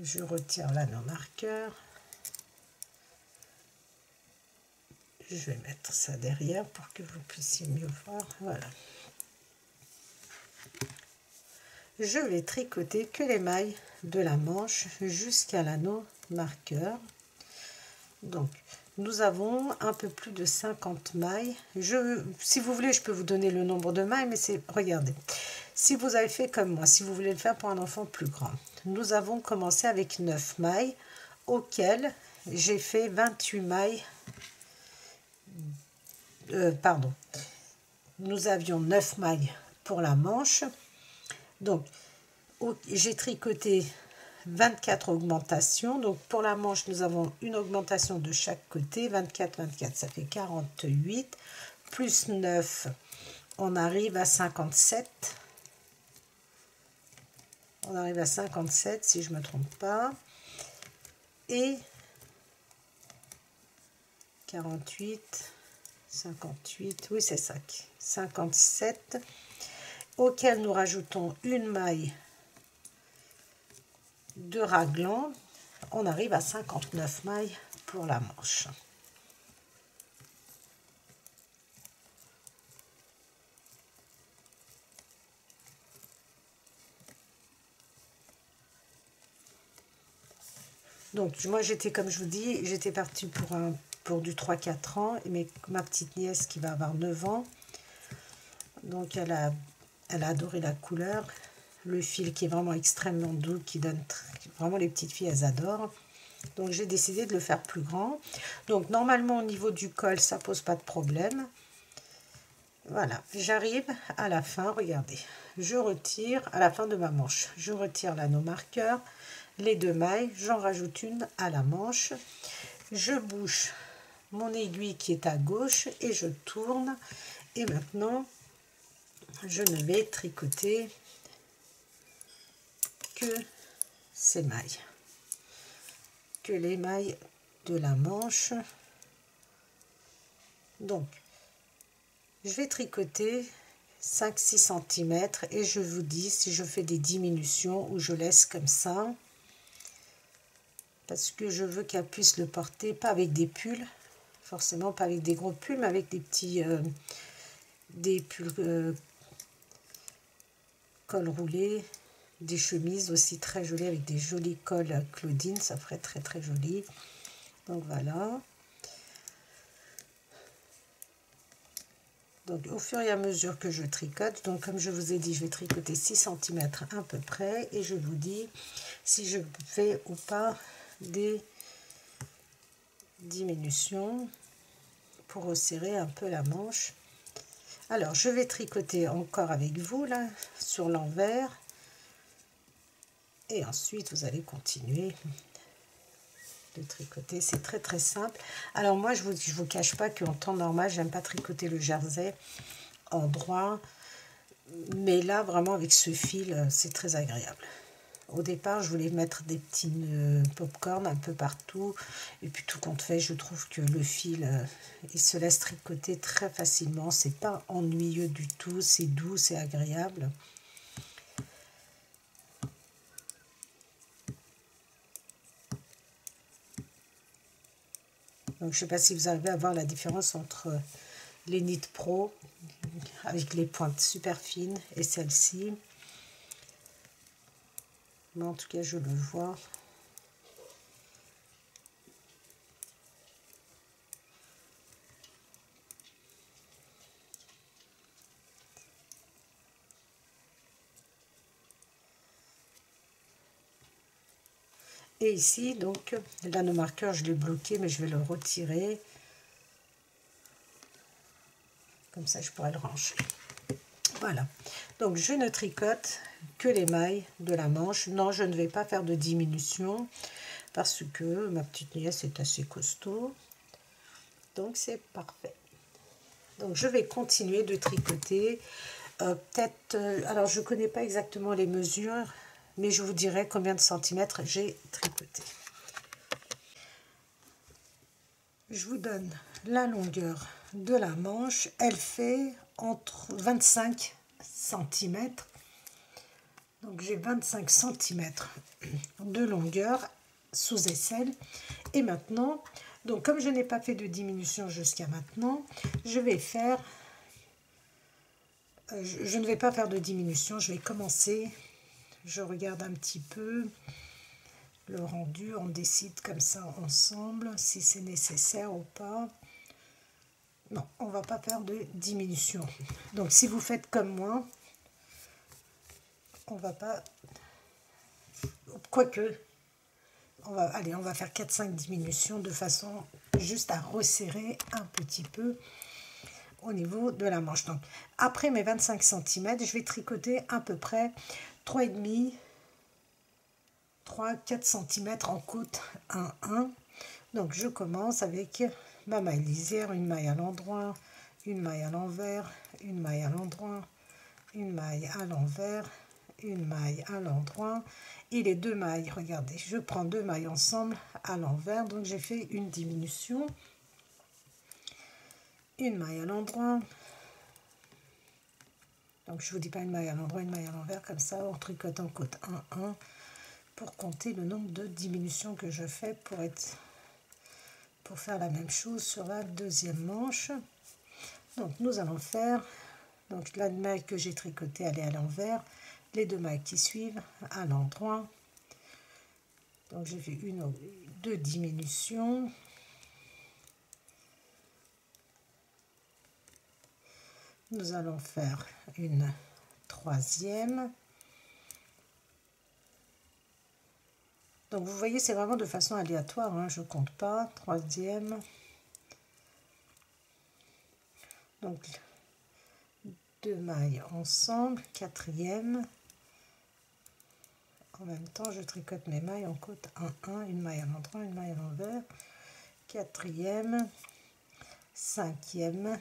je retire l'anneau marqueur, je vais mettre ça derrière pour que vous puissiez mieux voir. Voilà, je vais tricoter que les mailles de la manche jusqu'à l'anneau marqueur. Donc nous avons un peu plus de 50 mailles. Si vous voulez, je peux vous donner le nombre de mailles, mais regardez, si vous avez fait comme moi, si vous voulez le faire pour un enfant plus grand, nous avons commencé avec 9 mailles auxquelles j'ai fait 28 mailles. Pardon, nous avions 9 mailles pour la manche. Donc, j'ai tricoté 24 augmentations. Donc, pour la manche, nous avons une augmentation de chaque côté. 24, 24, ça fait 48. Plus 9, on arrive à 57. On arrive à 57, si je ne me trompe pas. Et 48, 58, oui, c'est ça. 57, auquel nous rajoutons une maille de raglan. On arrive à 59 mailles pour la manche. Donc, moi, j'étais, comme je vous dis, j'étais partie pour du 3-4 ans. Mais ma petite nièce qui va avoir 9 ans, donc elle a adoré la couleur. Le fil qui est vraiment extrêmement doux, qui donne vraiment, les petites filles, elles adorent. Donc, j'ai décidé de le faire plus grand. Donc, normalement, au niveau du col, ça pose pas de problème. Voilà, j'arrive à la fin, regardez. Je retire, à la fin de ma manche, je retire l'anneau marqueur, les 2 mailles, j'en rajoute une à la manche. Je bouche mon aiguille qui est à gauche et je tourne. Et maintenant, je ne vais tricoter que ces mailles, que les mailles de la manche. Donc, je vais tricoter 5-6 cm et je vous dis si je fais des diminutions ou je laisse comme ça. Parce que je veux qu'elle puisse le porter, pas avec des pulls, forcément pas avec des gros pulls, mais avec des petits des pulls col roulé, des chemises aussi très jolies avec des jolis cols Claudine, ça ferait très très joli. Donc voilà. Donc au fur et à mesure que je tricote, donc comme je vous ai dit, je vais tricoter 6 cm à peu près et je vous dis si je fais ou pas des diminutions pour resserrer un peu la manche. Alors je vais tricoter encore avec vous là sur l'envers et ensuite vous allez continuer de tricoter. C'est très très simple. Alors moi je vous cache pas qu'en temps normal j'aime pas tricoter le jersey en droit, mais là vraiment avec ce fil c'est très agréable. Au départ, je voulais mettre des petits pop-corn un peu partout. Et puis tout compte fait, je trouve que le fil, il se laisse tricoter très facilement. C'est pas ennuyeux du tout. C'est doux, c'est agréable. Donc, je ne sais pas si vous arrivez à voir la différence entre les Knit Pro, avec les pointes super fines, et celle-ci. Mais en tout cas, je le vois. Et ici, donc, l'anneau marqueur, je l'ai bloqué, mais je vais le retirer. Comme ça, je pourrais le ranger. Voilà. Donc, je ne tricote que les mailles de la manche. Non, je ne vais pas faire de diminution parce que ma petite nièce est assez costaud. Donc, c'est parfait. Donc, je vais continuer de tricoter. Peut-être, alors, je ne connais pas exactement les mesures, mais je vous dirai combien de centimètres j'ai tricoté. Je vous donne la longueur de la manche. Elle fait entre 25 cm. Donc j'ai 25 cm de longueur sous aisselle. Et maintenant, donc comme je n'ai pas fait de diminution jusqu'à maintenant, je vais faire, je ne vais pas faire de diminution, je vais commencer, je regarde un petit peu le rendu, on décide comme ça ensemble si c'est nécessaire ou pas. Non, on va pas faire de diminution. Donc si vous faites comme moi, on va pas quoique, allez, on va faire 4-5 diminutions de façon juste à resserrer un petit peu au niveau de la manche. Donc, après mes 25 cm, je vais tricoter à peu près 3,5 3-4 cm en côte 1-1. Donc, je commence avec ma maille lisière, une maille à l'endroit, une maille à l'envers, une maille à l'endroit, une maille à l'envers, une maille à l'endroit et les 2 mailles. Regardez, je prends 2 mailles ensemble à l'envers, donc j'ai fait une diminution, une maille à l'endroit. Donc je vous dis pas une maille à l'endroit, une maille à l'envers, comme ça on tricote en côte 1-1 pour compter le nombre de diminutions que je fais pour faire la même chose sur la deuxième manche. Donc nous allons faire, donc la maille que j'ai tricotée elle est à l'envers, les 2 mailles qui suivent à l'endroit. Donc j'ai fait 2 diminutions. Nous allons faire une troisième. Donc vous voyez, c'est vraiment de façon aléatoire, hein, je ne compte pas. Troisième. Donc 2 mailles ensemble. Quatrième. En même temps, je tricote mes mailles en côte 1-1, une maille à l'endroit, une maille à l'envers. Quatrième. Cinquième.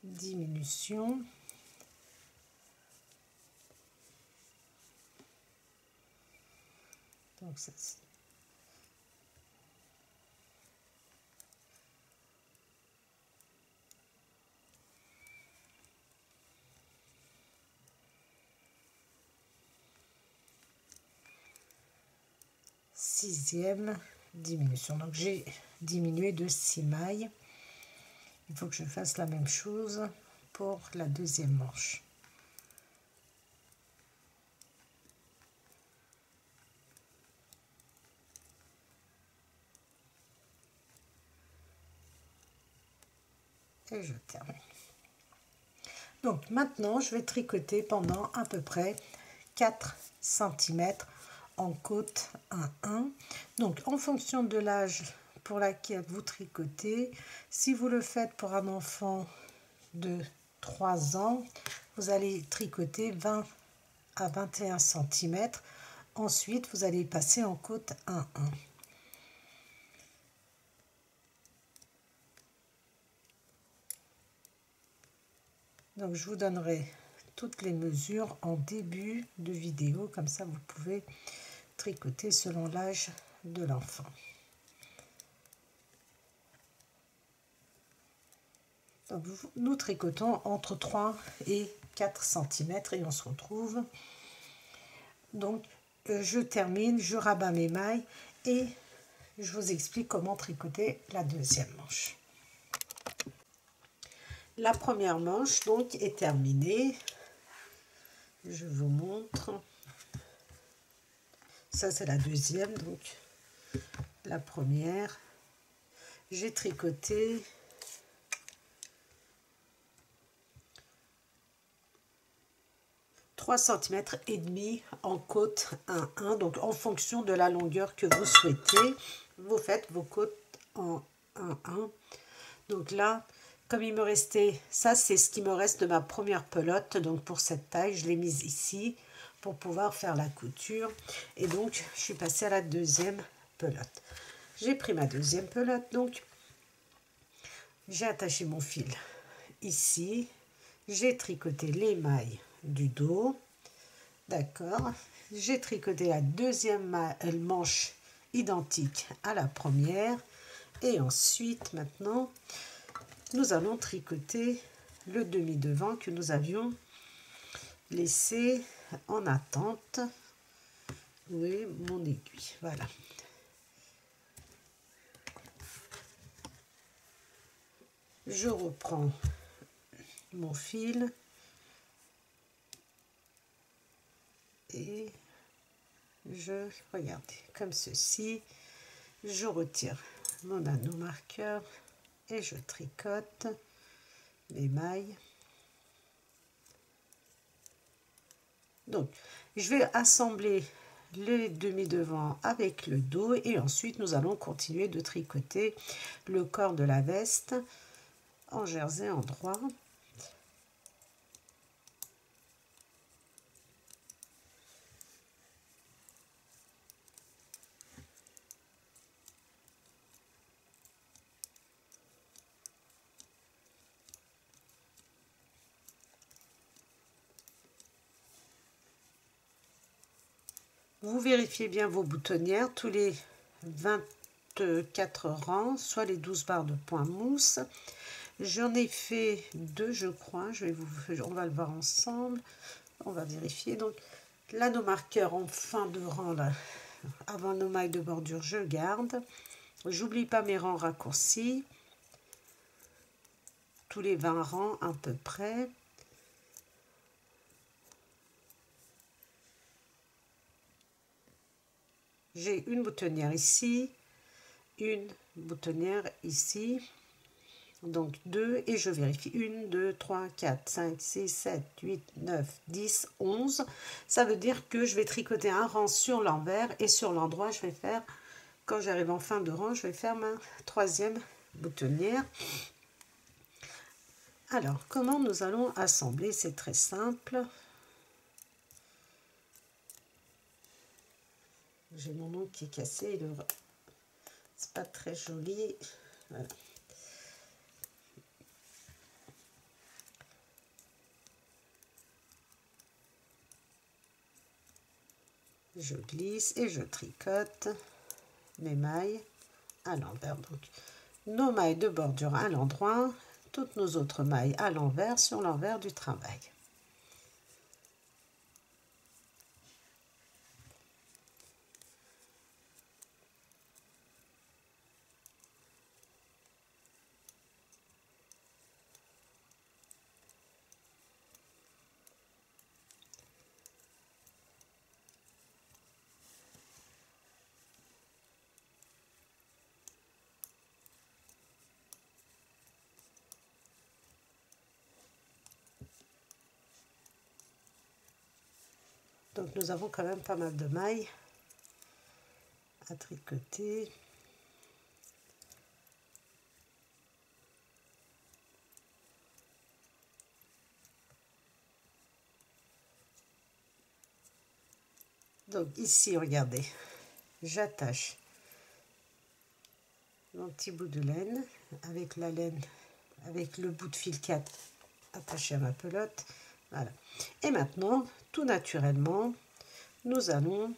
Diminution. Donc ça, sixième diminution. Donc j'ai diminué de 6 mailles. Il faut que je fasse la même chose pour la deuxième manche. Et je termine. Donc maintenant, je vais tricoter pendant à peu près 4 cm en côte 1-1. Donc en fonction de l'âge pour laquelle vous tricotez, si vous le faites pour un enfant de 3 ans, vous allez tricoter 20 à 21 cm. Ensuite, vous allez passer en côte 1-1. Donc je vous donnerai toutes les mesures en début de vidéo, comme ça vous pouvez tricoter selon l'âge de l'enfant. Donc nous tricotons entre 3 et 4 cm et on se retrouve. Donc je termine, je rabats mes mailles et je vous explique comment tricoter la deuxième manche. La première manche donc est terminée. Je vous montre. Ça c'est la deuxième, donc la première. J'ai tricoté 3 cm et demi en côte 1-1. Donc en fonction de la longueur que vous souhaitez, vous faites vos côtes en 1-1. Donc là, comme il me restait, ça c'est ce qui me reste de ma première pelote, donc pour cette taille, je l'ai mise ici pour pouvoir faire la couture. Et donc, je suis passée à la deuxième pelote. J'ai pris ma deuxième pelote, donc j'ai attaché mon fil ici. J'ai tricoté les mailles du dos. D'accord. J'ai tricoté la deuxième manche identique à la première. Et ensuite, maintenant, nous allons tricoter le demi-devant que nous avions laissé en attente. Où est mon aiguille? Voilà. Je reprends mon fil et je regarde comme ceci. Je retire mon anneau marqueur et je tricote les mailles Donc, je vais assembler les demi-devants avec le dos et ensuite nous allons continuer de tricoter le corps de la veste en jersey endroit. Vous vérifiez bien vos boutonnières, tous les 24 rangs, soit les 12 barres de point mousse. J'en ai fait 2, je crois. On va le voir ensemble. On va vérifier. Donc, là, nos marqueurs en fin de rang, là, avant nos mailles de bordure, je garde. J'oublie pas mes rangs raccourcis. Tous les 20 rangs à peu près. J'ai une boutonnière ici, une boutonnière ici, donc 2, et je vérifie 1, 2, 3, 4, 5, 6, 7, 8, 9, 10, 11. Ça veut dire que je vais tricoter un rang sur l'envers et sur l'endroit, je vais faire, quand j'arrive en fin de rang, je vais faire ma 3e boutonnière. Alors, comment nous allons assembler? C'est très simple. J'ai mon ongle qui est cassé, c'est pas très joli. Voilà. Je glisse et je tricote mes mailles à l'envers. Donc, nos mailles de bordure à l'endroit, toutes nos autres mailles à l'envers sur l'envers du travail. Donc nous avons quand même pas mal de mailles à tricoter. Donc ici, regardez, j'attache mon petit bout de laine avec la laine, avec le bout de fil 4 attaché à ma pelote. Voilà. Et maintenant, tout naturellement, nous allons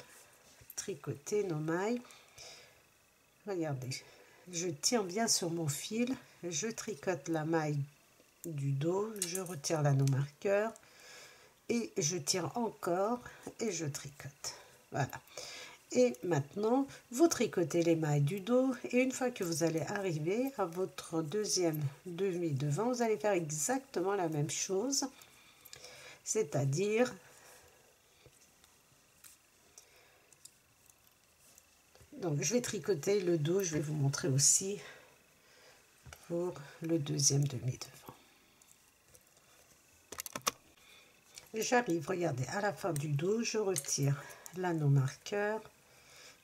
tricoter nos mailles. Regardez, je tire bien sur mon fil, je tricote la maille du dos, je retire l'anneau marqueur et je tire encore et je tricote. Voilà. Et maintenant, vous tricotez les mailles du dos et une fois que vous allez arriver à votre deuxième demi-devant, vous allez faire exactement la même chose, c'est-à-dire donc je vais tricoter le dos, je vais vous montrer aussi pour le deuxième demi-devant. J'arrive, regardez, à la fin du dos, je retire l'anneau marqueur,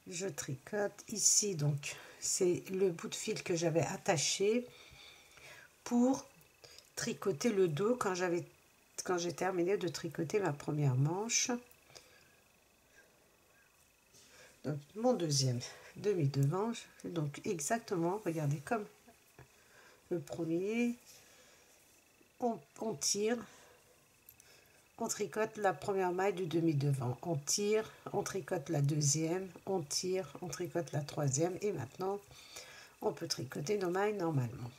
je tricote ici, donc c'est le bout de fil que j'avais attaché pour tricoter le dos quand j'ai terminé de tricoter ma première manche. Donc mon deuxième demi-devant, donc exactement, regardez, comme le premier, on tire, on tricote la première maille du demi-devant, on tire, on tricote la deuxième, on tire, on tricote la troisième, et maintenant on peut tricoter nos mailles normalement.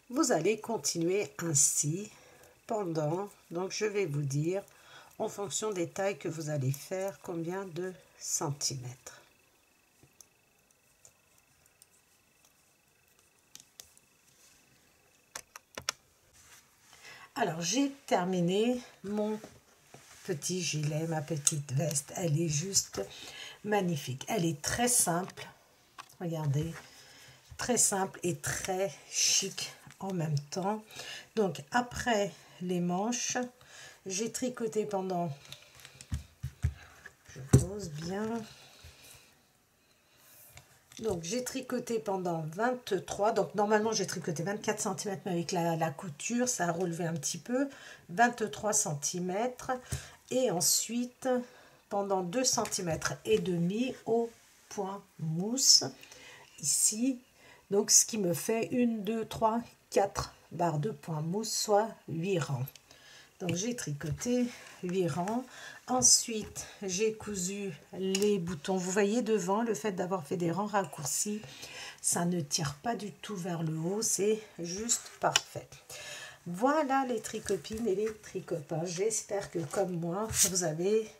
Vous allez continuer ainsi pendant, donc je vais vous dire en fonction des tailles que vous allez faire combien de centimètres. Alors j'ai terminé mon petit gilet, ma petite veste, elle est juste magnifique, elle est très simple, regardez, très simple et très chic en même temps. Donc après les manches, j'ai tricoté pendant, je pose bien, donc j'ai tricoté pendant 23, donc normalement j'ai tricoté 24 cm, mais avec la couture, ça a relevé un petit peu, 23 cm, et ensuite pendant 2 cm et demi au point mousse, ici, donc ce qui me fait 1, 2, 3, 4 barres de point mousse, soit 8 rangs. Donc j'ai tricoté 8 rangs. Ensuite, j'ai cousu les boutons. Vous voyez devant, le fait d'avoir fait des rangs raccourcis, ça ne tire pas du tout vers le haut, c'est juste parfait. Voilà les tricopines et les tricopains. J'espère que comme moi, vous avez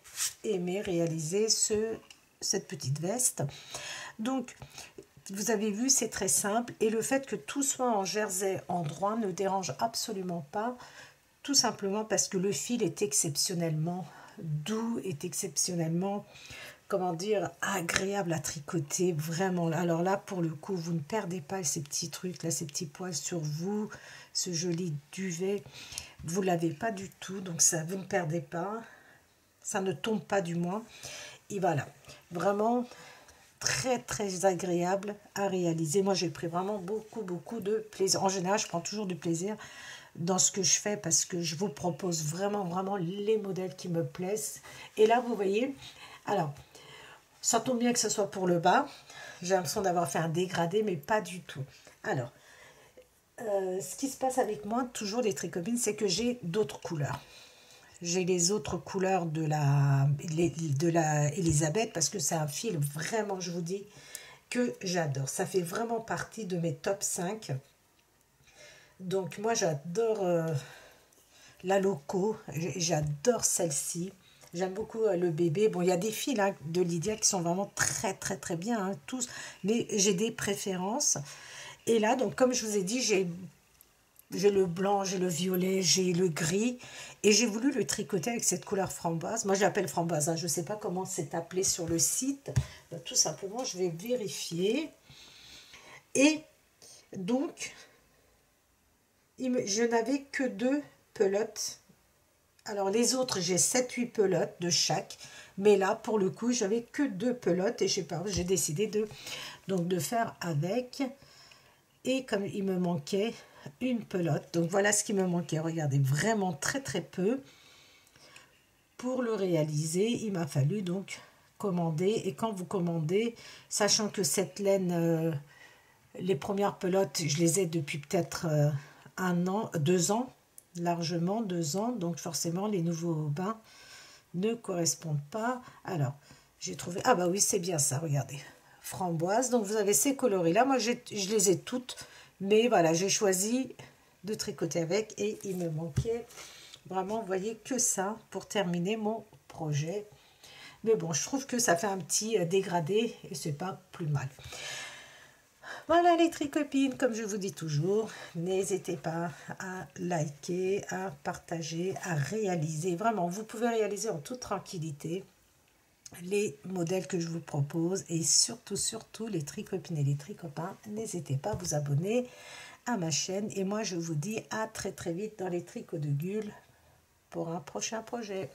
aimé réaliser cette petite veste. Donc, vous avez vu, c'est très simple. Et le fait que tout soit en jersey endroit ne dérange absolument pas. Tout simplement parce que le fil est exceptionnellement doux, est exceptionnellement, comment dire, agréable à tricoter, vraiment. Alors là, pour le coup, vous ne perdez pas ces petits trucs, là, ces petits poils sur vous, ce joli duvet, vous ne l'avez pas du tout, donc ça, vous ne perdez pas, ça ne tombe pas du moins. Et voilà, vraiment très très agréable à réaliser. Moi, j'ai pris vraiment beaucoup de plaisir. En général, je prends toujours du plaisir dans ce que je fais parce que je vous propose vraiment les modèles qui me plaisent. Et là, vous voyez, alors, ça tombe bien que ce soit pour le bas. J'ai l'impression d'avoir fait un dégradé, mais pas du tout. Alors, ce qui se passe avec moi, toujours les tricopines, c'est que j'ai d'autres couleurs. J'ai les autres couleurs de la Elisabeth parce que c'est un fil vraiment, je vous dis, que j'adore. Ça fait vraiment partie de mes top 5. Donc moi j'adore la Loco, j'adore celle-ci. J'aime beaucoup le bébé. Bon, il y a des fils hein, de Lydia qui sont vraiment très bien, hein, tous. Mais j'ai des préférences. Et là, donc comme je vous ai dit, j'ai le blanc, j'ai le violet, j'ai le gris. Et j'ai voulu le tricoter avec cette couleur framboise. Moi, je l'appelle framboise. Hein. Je ne sais pas comment c'est appelé sur le site. Ben, tout simplement, je vais vérifier. Et donc, je n'avais que 2 pelotes. Alors, les autres, j'ai 7-8 pelotes de chaque. Mais là, pour le coup, j'avais que 2 pelotes. Et je sais pas, j'ai décidé de faire avec. Et comme il me manquait une pelote, donc voilà ce qui me manquait, regardez, vraiment très peu. Pour le réaliser, il m'a fallu donc commander, et quand vous commandez, sachant que cette laine, les premières pelotes, je les ai depuis peut-être 1 an, 2 ans, largement 2 ans, donc forcément les nouveaux bains ne correspondent pas. Alors, j'ai trouvé, ah bah oui, c'est bien ça, regardez. Framboise, donc vous avez ces coloris là, moi je les ai toutes, mais voilà, j'ai choisi de tricoter avec et il me manquait vraiment, vous voyez, que ça pour terminer mon projet. Mais bon, je trouve que ça fait un petit dégradé et c'est pas plus mal. Voilà les tricopines, comme je vous dis toujours, n'hésitez pas à liker, à partager, à réaliser. Vraiment, vous pouvez réaliser en toute tranquillité les modèles que je vous propose et surtout les tricopines et les tricopains. N'hésitez pas à vous abonner à ma chaîne et moi je vous dis à très vite dans les tricots de Gul pour un prochain projet.